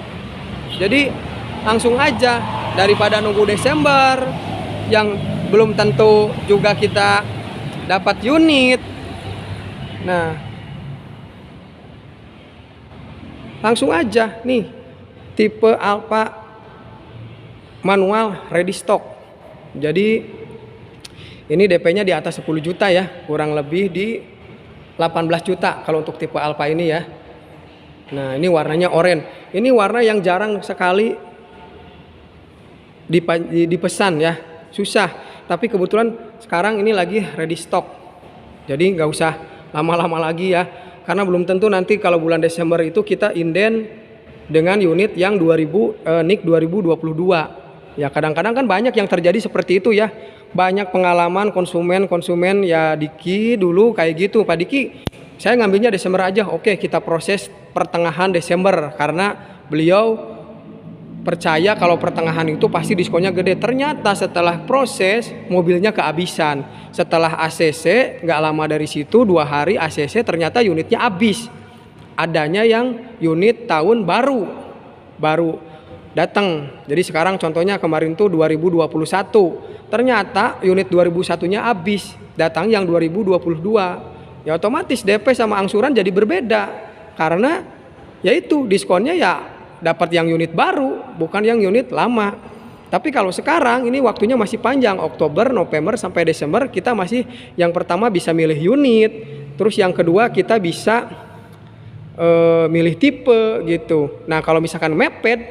[SPEAKER 1] Jadi langsung aja, daripada nunggu Desember yang belum tentu juga kita dapat unit. Nah, langsung aja nih, tipe Alfa manual ready stock. Jadi ini DP-nya di atas 10 juta ya, kurang lebih di 18 juta kalau untuk tipe Alfa ini ya. Nah, ini warnanya oranye. Ini warna yang jarang sekali dipesan ya, susah. Tapi kebetulan sekarang ini lagi ready stock. Jadi nggak usah lama-lama lagi ya, karena belum tentu nanti kalau bulan Desember itu kita inden dengan unit yang NIK 2022. Ya kadang-kadang kan banyak yang terjadi seperti itu ya. Banyak pengalaman konsumen ya, Diki dulu kayak gitu, Pak Diki saya ngambilnya Desember aja. Oke, kita proses pertengahan Desember karena beliau percaya kalau pertengahan itu pasti diskonnya gede. Ternyata setelah proses mobilnya kehabisan. Setelah ACC nggak lama dari situ, 2 hari ACC ternyata unitnya habis. Adanya yang unit tahun baru datang. Jadi sekarang contohnya kemarin tuh 2021. Ternyata unit 2001-nya habis. Datang yang 2022. Ya otomatis DP sama angsuran jadi berbeda. Karena yaitu diskonnya ya dapat yang unit baru, bukan yang unit lama. Tapi kalau sekarang ini waktunya masih panjang, Oktober, November sampai Desember kita masih yang pertama bisa milih unit, terus yang kedua kita bisa milih tipe gitu. Nah kalau misalkan mepet,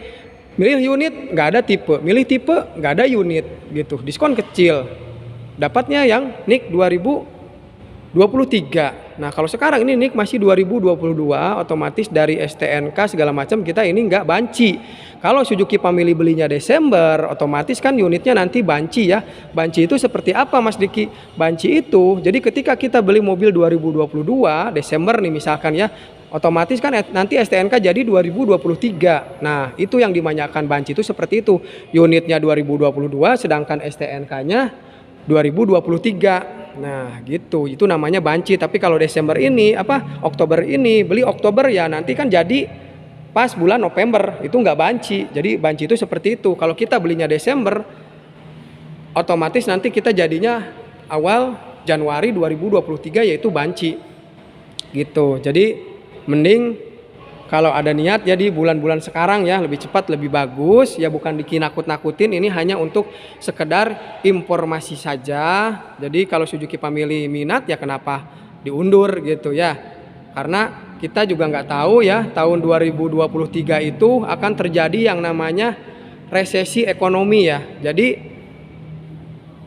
[SPEAKER 1] milih unit nggak ada tipe, milih tipe nggak ada unit gitu, diskon kecil. Dapatnya yang NIK 23. Nah kalau sekarang ini Nick masih 2022, otomatis dari STNK segala macam kita ini nggak banci. Kalau Suzuki Family belinya Desember, otomatis kan unitnya nanti banci ya. Banci itu seperti apa Mas Diki? Banci itu, jadi ketika kita beli mobil 2022 Desember nih misalkan ya, otomatis kan nanti STNK jadi 2023. Nah itu yang dimanyakan banci itu seperti itu. Unitnya 2022 sedangkan STNK-nya 2023. Nah gitu, itu namanya banci. Tapi kalau Desember ini Oktober ini beli Oktober ya nanti kan jadi pas bulan November, itu nggak banci. Jadi banci itu seperti itu. Kalau kita belinya Desember, otomatis nanti kita jadinya awal Januari 2023 yaitu banci gitu. Jadi mending kalau ada niat ya di bulan-bulan sekarang ya lebih cepat lebih bagus ya, bukan dikinakut-nakutin. Ini hanya untuk sekedar informasi saja. Jadi kalau Suzuki Family minat ya kenapa diundur gitu ya, karena kita juga nggak tahu ya tahun 2023 itu akan terjadi yang namanya resesi ekonomi ya. Jadi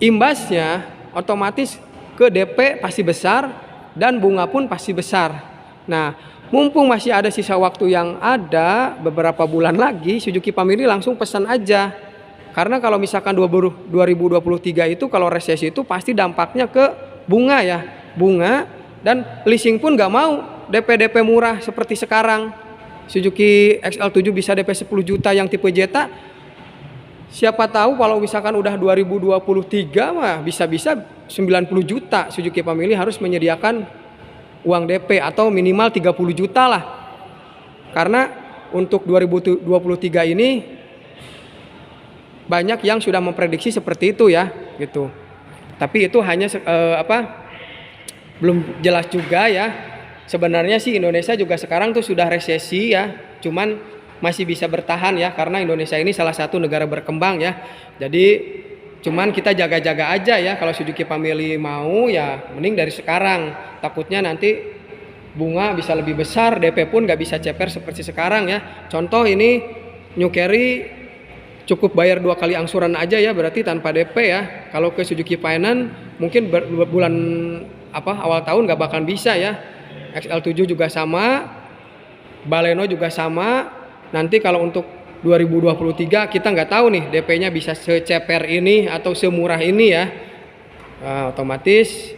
[SPEAKER 1] imbasnya otomatis ke DP pasti besar dan bunga pun pasti besar. Nah mumpung masih ada sisa waktu yang ada beberapa bulan lagi, Suzuki Family langsung pesan aja. Karena kalau misalkan 2023 itu kalau resesi itu pasti dampaknya ke bunga ya. Bunga dan leasing pun nggak mau DP murah seperti sekarang. Suzuki XL7 bisa DP 10 juta yang tipe Jetta. Siapa tahu kalau misalkan udah 2023 mah bisa-bisa 90 juta. Suzuki Family harus menyediakan uang DP atau minimal 30 juta lah. Karena untuk 2023 ini banyak yang sudah memprediksi seperti itu ya, gitu. Tapi itu hanya belum jelas juga ya. Sebenarnya sih Indonesia juga sekarang tuh sudah resesi ya, cuman masih bisa bertahan ya karena Indonesia ini salah satu negara berkembang ya. Jadi cuman kita jaga-jaga aja ya, kalau Suzuki Family mau ya mending dari sekarang. Takutnya nanti bunga bisa lebih besar, DP pun nggak bisa ceper seperti sekarang ya. Contoh ini New Carry cukup bayar 2 kali angsuran aja ya, berarti tanpa DP ya. Kalau ke Suzuki Finance mungkin bulan awal tahun nggak bakal bisa ya. XL7 juga sama, Baleno juga sama. Nanti kalau untuk 2023 kita nggak tahu nih DP-nya bisa seceper ini atau semurah ini ya. Otomatis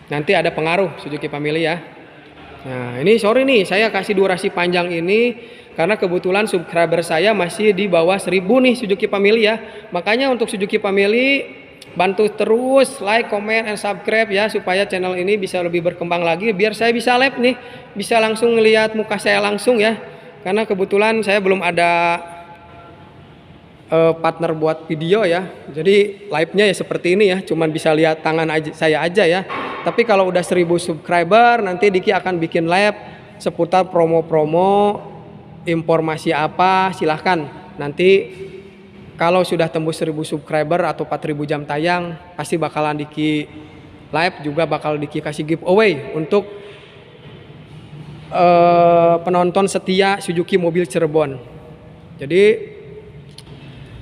[SPEAKER 1] nanti ada pengaruh Suzuki Family ya. Nah ini sorry nih saya kasih durasi panjang ini karena kebetulan subscriber saya masih di bawah 1000 nih Suzuki Family ya. Makanya untuk Suzuki Family bantu terus like, comment, and subscribe ya supaya channel ini bisa lebih berkembang lagi, biar saya bisa live nih, bisa langsung ngelihat muka saya langsung ya. Karena kebetulan saya belum ada partner buat video ya, jadi live-nya ya seperti ini ya, cuman bisa lihat tangan saya aja ya. Tapi kalau udah 1000 subscriber nanti Diki akan bikin live seputar promo-promo, informasi apa silahkan. Nanti kalau sudah tembus 1000 subscriber atau 4000 jam tayang pasti bakalan Diki live, juga bakal Diki kasih giveaway untuk penonton setia Suzuki Mobil Cirebon. Jadi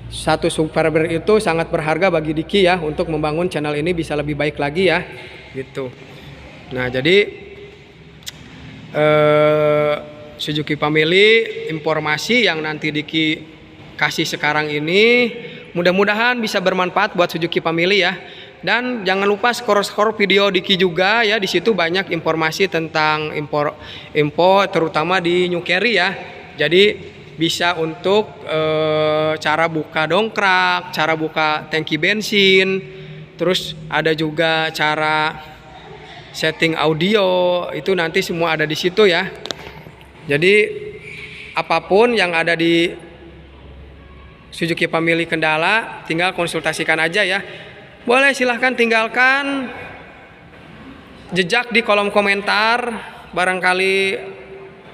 [SPEAKER 1] satu subscriber itu sangat berharga bagi Diki ya, untuk membangun channel ini bisa lebih baik lagi ya gitu. Nah jadi Suzuki Family informasi yang nanti Diki kasih sekarang ini mudah-mudahan bisa bermanfaat buat Suzuki Family ya. Dan jangan lupa skor video Diki juga ya, di situ banyak informasi tentang info terutama di New Carry ya. Jadi bisa untuk cara buka dongkrak, cara buka tangki bensin, terus ada juga cara setting audio, itu nanti semua ada di situ ya. Jadi apapun yang ada di Suzuki Family kendala tinggal konsultasikan aja ya. Boleh silahkan tinggalkan jejak di kolom komentar, barangkali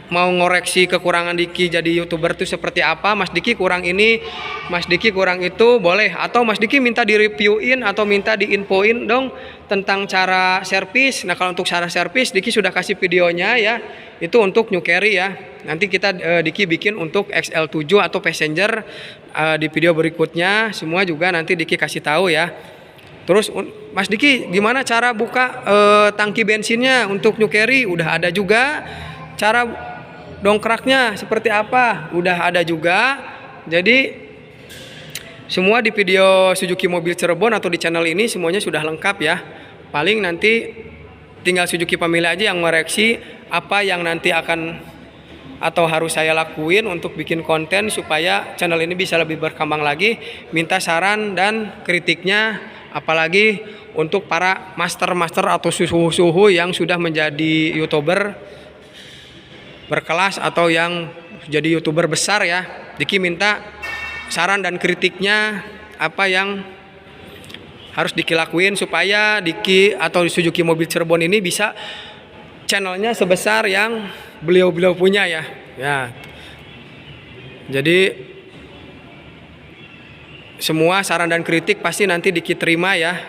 [SPEAKER 1] mau ngoreksi kekurangan Diki jadi YouTuber itu seperti apa, Mas Diki kurang ini, Mas Diki kurang itu, boleh. Atau Mas Diki minta direviewin atau minta diinfoin dong tentang cara servis. Nah kalau untuk cara servis Diki sudah kasih videonya ya, itu untuk New Carry ya. Nanti kita Diki bikin untuk XL7 atau Passenger di video berikutnya, semua juga nanti Diki kasih tahu ya. Terus Mas Diki gimana cara buka tangki bensinnya untuk New Carry? Udah ada juga. Cara dongkraknya seperti apa? Udah ada juga. Jadi semua di video Suzuki Mobil Cirebon atau di channel ini semuanya sudah lengkap ya. Paling nanti tinggal Suzuki Family aja yang mereaksi apa yang nanti akan atau harus saya lakuin untuk bikin konten supaya channel ini bisa lebih berkembang lagi. Minta saran dan kritiknya, apalagi untuk para master-master atau suhu-suhu yang sudah menjadi YouTuber berkelas atau yang jadi YouTuber besar ya. Diki minta saran dan kritiknya apa yang harus Diki lakuin supaya Diki atau Suzuki Mobil Cirebon ini bisa channelnya sebesar yang beliau-beliau punya ya. Jadi semua saran dan kritik pasti nanti Diki terima ya,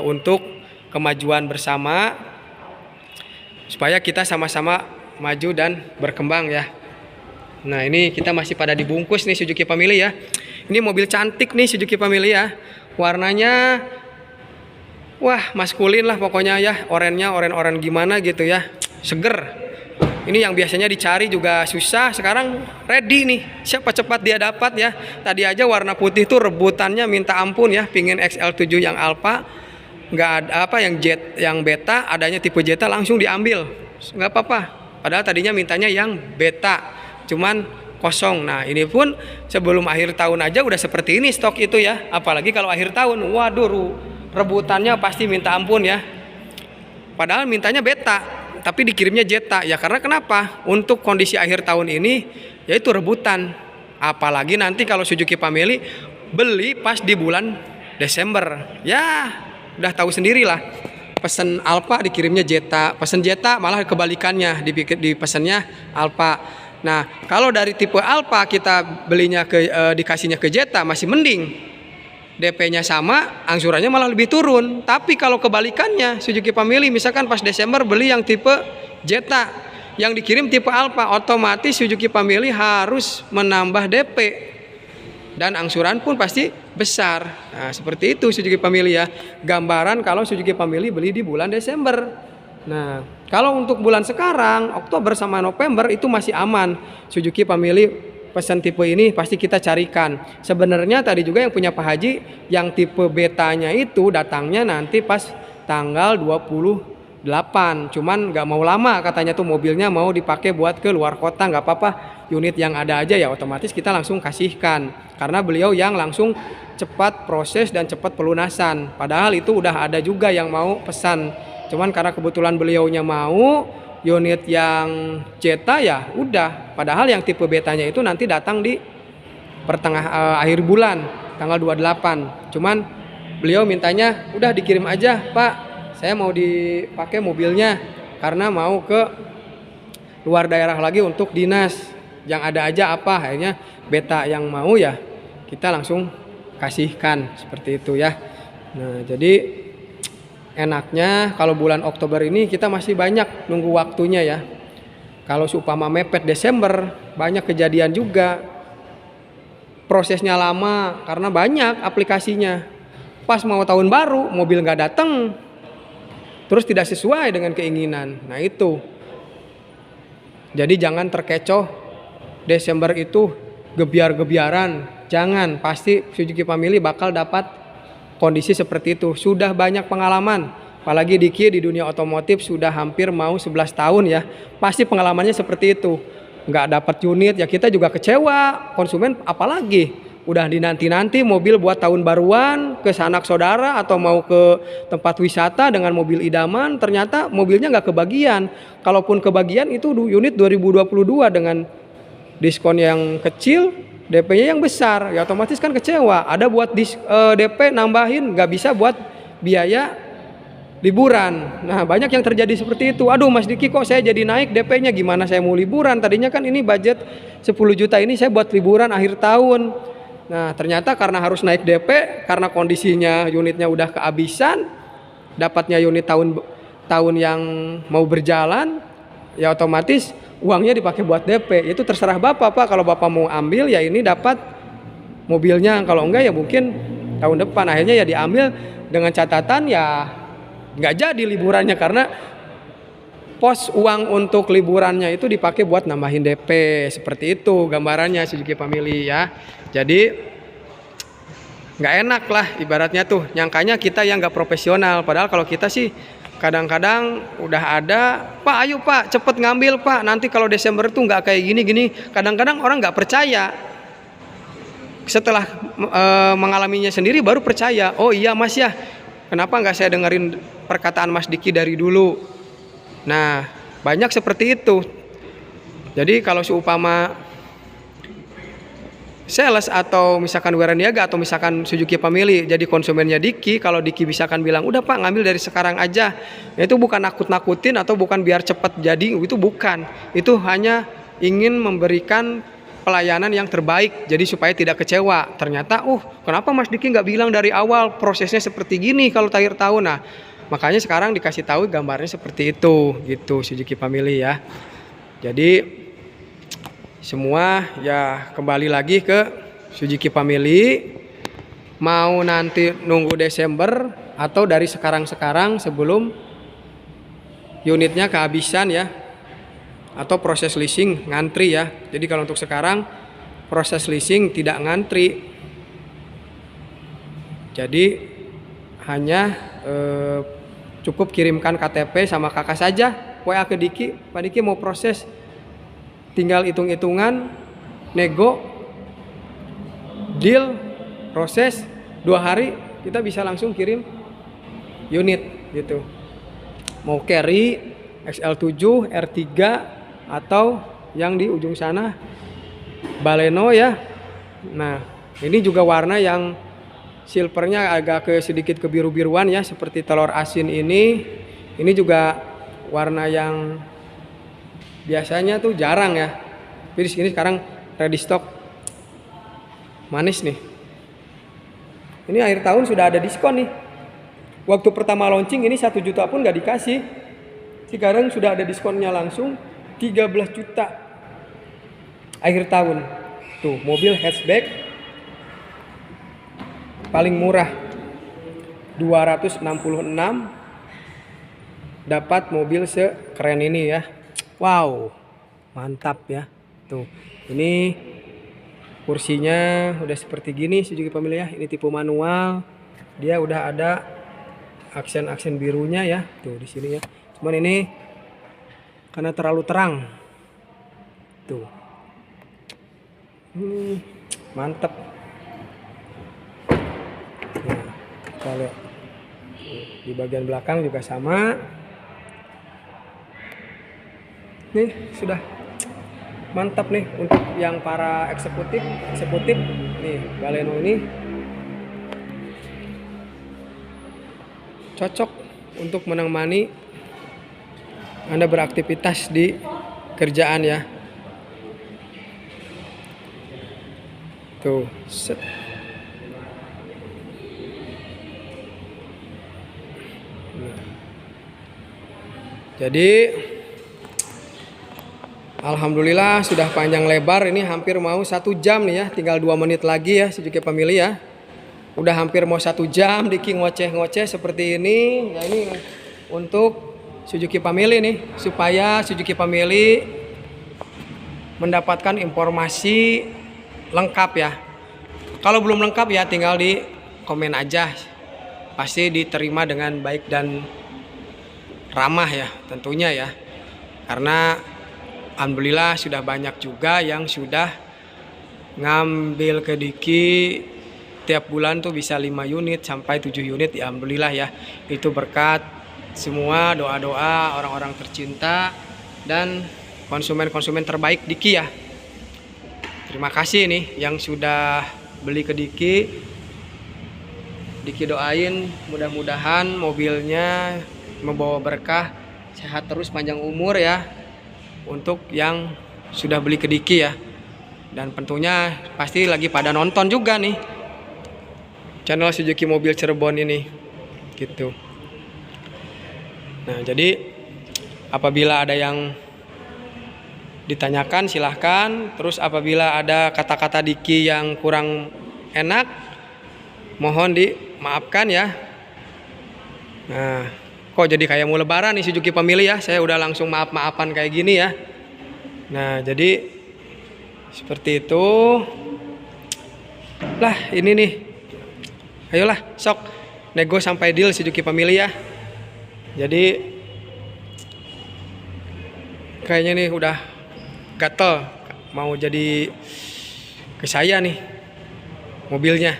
[SPEAKER 1] untuk kemajuan bersama supaya kita sama-sama maju dan berkembang ya. Nah ini kita masih pada dibungkus nih Suzuki Family ya. Ini mobil cantik nih Suzuki Family ya. Warnanya wah maskulin lah pokoknya ya. Orennya oren gimana gitu ya. Seger. Ini yang biasanya dicari juga susah. Sekarang ready nih. Siapa cepat dia dapat ya. Tadi aja warna putih tuh rebutannya minta ampun ya. Pingin XL7 yang Alpha. Nggak ada apa yang jet, yang beta. Adanya tipe Jetta langsung diambil. Nggak apa-apa. Padahal tadinya mintanya yang beta. Cuman kosong. Nah ini pun sebelum akhir tahun aja udah seperti ini stok itu ya. Apalagi kalau akhir tahun, waduh rebutannya pasti minta ampun ya. Padahal mintanya beta, tapi dikirimnya Jetta. Ya karena kenapa? Untuk kondisi akhir tahun ini yaitu rebutan. Apalagi nanti kalau Suzuki Family beli pas di bulan Desember. Ya udah tahu sendirilah. Pesen Alpha dikirimnya Jetta, pesen Jetta malah kebalikannya, dipesennya Alpha. Nah, kalau dari tipe Alpha kita belinya dikasihnya ke Jetta masih mending. DP-nya sama, angsurannya malah lebih turun. Tapi kalau kebalikannya, Suzuki Family misalkan pas Desember beli yang tipe Jetta, yang dikirim tipe Alpha, otomatis Suzuki Family harus menambah DP. Dan angsuran pun pasti besar. Nah, seperti itu Suzuki Family ya. Gambaran kalau Suzuki Family beli di bulan Desember. Nah, kalau untuk bulan sekarang, Oktober sama November itu masih aman. Suzuki Family pesan tipe ini pasti kita carikan. Sebenarnya tadi juga yang punya Pak Haji, yang tipe betanya itu datangnya nanti pas tanggal 28. Cuman nggak mau lama katanya tuh mobilnya mau dipakai buat ke luar kota. Nggak apa-apa, unit yang ada aja ya otomatis kita langsung kasihkan. Karena beliau yang langsung cepat proses dan cepat pelunasan. Padahal itu udah ada juga yang mau pesan. Cuman karena kebetulan beliaunya mau unit yang Jetta ya udah. Padahal yang tipe betanya itu nanti datang di akhir bulan tanggal 28. Cuman beliau mintanya udah dikirim aja Pak. Saya mau dipakai mobilnya karena mau ke luar daerah lagi untuk dinas. Yang ada aja apa akhirnya beta yang mau ya kita langsung kasihkan seperti itu ya. Nah jadi enaknya kalau bulan Oktober ini kita masih banyak nunggu waktunya ya. Kalau seumpama mepet Desember banyak kejadian juga. Prosesnya lama karena banyak aplikasinya. Pas mau tahun baru mobil nggak datang. Terus tidak sesuai dengan keinginan. Nah itu. Jadi jangan terkecoh Desember itu gebiar-gebiaran. Jangan, pasti Suzuki Family bakal dapat kondisi seperti itu. Sudah banyak pengalaman. Apalagi Diki di dunia otomotif sudah hampir mau 11 tahun ya. Pasti pengalamannya seperti itu. Nggak dapat unit ya kita juga kecewa. Konsumen apalagi. Udah dinanti-nanti mobil buat tahun baruan ke sanak saudara atau mau ke tempat wisata dengan mobil idaman. Ternyata mobilnya nggak kebagian. Kalaupun kebagian itu unit 2022 dengan diskon yang kecil. DP-nya yang besar, ya otomatis kan kecewa. Ada buat DP nambahin, nggak bisa buat biaya liburan. Nah banyak yang terjadi seperti itu. Aduh Mas Diki kok saya jadi naik DP-nya, gimana saya mau liburan? Tadinya kan ini budget 10 juta ini saya buat liburan akhir tahun. Nah ternyata karena harus naik DP, karena kondisinya unitnya udah kehabisan, dapatnya unit tahun yang mau berjalan, ya otomatis uangnya dipakai buat DP. Itu terserah Bapak Pak, kalau Bapak mau ambil ya ini dapat mobilnya, kalau enggak ya mungkin tahun depan. Akhirnya ya diambil dengan catatan ya nggak jadi liburannya karena pos uang untuk liburannya itu dipakai buat nambahin DP. Seperti itu gambarannya Suzuki Family ya. Jadi nggak enak lah ibaratnya tuh, nyangkanya kita yang nggak profesional, padahal kalau kita sih kadang-kadang udah ada, Pak ayo Pak cepet ngambil Pak, nanti kalau Desember tuh nggak kayak gini-gini. Kadang-kadang orang nggak percaya, setelah mengalaminya sendiri baru percaya. Oh iya Mas ya, kenapa nggak saya dengerin perkataan Mas Diki dari dulu. Nah banyak seperti itu. Jadi kalau seumpama sales atau misalkan Weraniaga atau misalkan Suzuki Family jadi konsumennya Diki, kalau Diki misalkan bilang udah Pak ngambil dari sekarang aja, ya itu bukan nakut-nakutin atau bukan biar cepat jadi, itu bukan, itu hanya ingin memberikan pelayanan yang terbaik jadi supaya tidak kecewa. Ternyata kenapa Mas Diki nggak bilang dari awal prosesnya seperti gini kalau akhir tahun. Nah makanya sekarang dikasih tahu gambarnya seperti itu gitu Suzuki Family ya. Jadi semua ya kembali lagi ke Suzuki Family, mau nanti nunggu Desember atau dari sekarang sebelum unitnya kehabisan ya, atau proses leasing ngantri ya. Jadi kalau untuk sekarang proses leasing tidak ngantri, jadi hanya cukup kirimkan KTP sama kakak saja, WA ke Diki, Pak Diki mau proses, tinggal hitung-hitungan, nego, deal, proses 2 hari kita bisa langsung kirim unit gitu. Mau carry XL7, R3 atau yang di ujung sana Baleno ya. Nah ini juga warna yang silvernya agak sedikit kebiru-biruan ya, seperti telur asin ini. Ini juga warna yang biasanya tuh jarang ya, tapi di sini sekarang ready stock, manis nih. Ini akhir tahun sudah ada diskon nih. Waktu pertama launching ini 1 juta pun nggak dikasih, sekarang sudah ada diskonnya langsung 13 juta akhir tahun. Tuh mobil hatchback paling murah 266 dapat mobil sekeren ini ya. Wow, mantap ya. Tuh, ini kursinya udah seperti gini Suzuki Family ya. Ini tipe manual. Dia udah ada aksen-aksen birunya ya. Tuh di sini ya. Cuman ini karena terlalu terang. Tuh. Mantap. Nah, kalau di bagian belakang juga sama. Nih sudah mantap nih untuk yang para eksekutif nih. Baleno ini cocok untuk menemani Anda beraktivitas di kerjaan ya. Tuh set. Jadi alhamdulillah sudah panjang lebar, ini hampir mau 1 jam nih ya, tinggal 2 menit lagi ya Suzuki Family ya. Udah hampir mau 1 jam Diki ngoceh-ngoceh seperti ini. Ya ini untuk Suzuki Family nih, supaya Suzuki Family mendapatkan informasi lengkap ya. Kalau belum lengkap ya tinggal di komen aja, pasti diterima dengan baik dan ramah ya tentunya ya. Karena alhamdulillah sudah banyak juga yang sudah ngambil ke Diki tiap bulan tuh bisa 5 unit sampai 7 unit ya, alhamdulillah ya. Itu berkat semua doa-doa orang-orang tercinta dan konsumen-konsumen terbaik Diki ya. Terima kasih nih yang sudah beli ke Diki. Diki doain mudah-mudahan mobilnya membawa berkah, sehat terus, panjang umur ya untuk yang sudah beli ke Diki ya. Dan tentunya pasti lagi pada nonton juga nih channel Suzuki Mobil Cirebon ini gitu. Nah jadi apabila ada yang ditanyakan silahkan. Terus apabila ada kata-kata Diki yang kurang enak mohon dimaafkan ya. Nah, kok jadi kayak mau lebaran nih Suzuki Family ya. Saya udah langsung maaf-maafan kayak gini ya. Nah, jadi seperti itu. Lah, ini nih. Ayolah, sok nego sampai deal Suzuki Family ya. Jadi kayaknya nih udah gatel mau jadi ke saya nih mobilnya.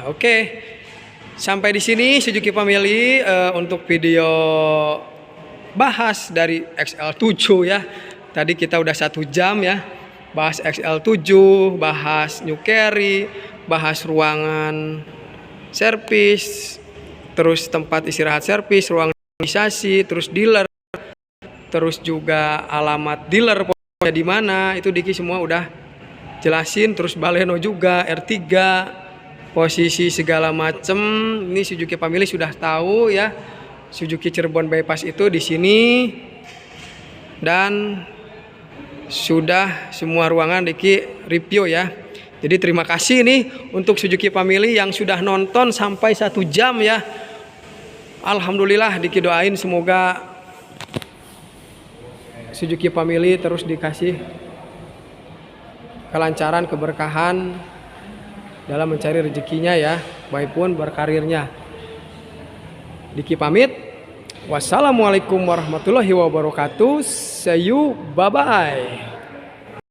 [SPEAKER 1] Oke. Sampai di sini Suzuki Family untuk video bahas dari XL7 ya. Tadi kita udah 1 jam ya bahas XL7, bahas New Carry, bahas ruangan servis, terus tempat istirahat servis, ruang organisasi, terus dealer, terus juga alamat dealer pokoknya di mana itu Diki semua udah jelasin. Terus Baleno juga R3, posisi segala macem ini Suzuki Family sudah tahu ya. Suzuki Cirebon Bypass itu di sini dan sudah semua ruangan Diki review ya. Jadi terima kasih nih untuk Suzuki Family yang sudah nonton sampai 1 jam ya. Alhamdulillah, Diki doain semoga Suzuki Family terus dikasih kelancaran, keberkahan dalam mencari rezekinya ya, baik pun berkarirnya. Diki pamit. Wassalamualaikum warahmatullahi wabarakatuh. See you, bye bye.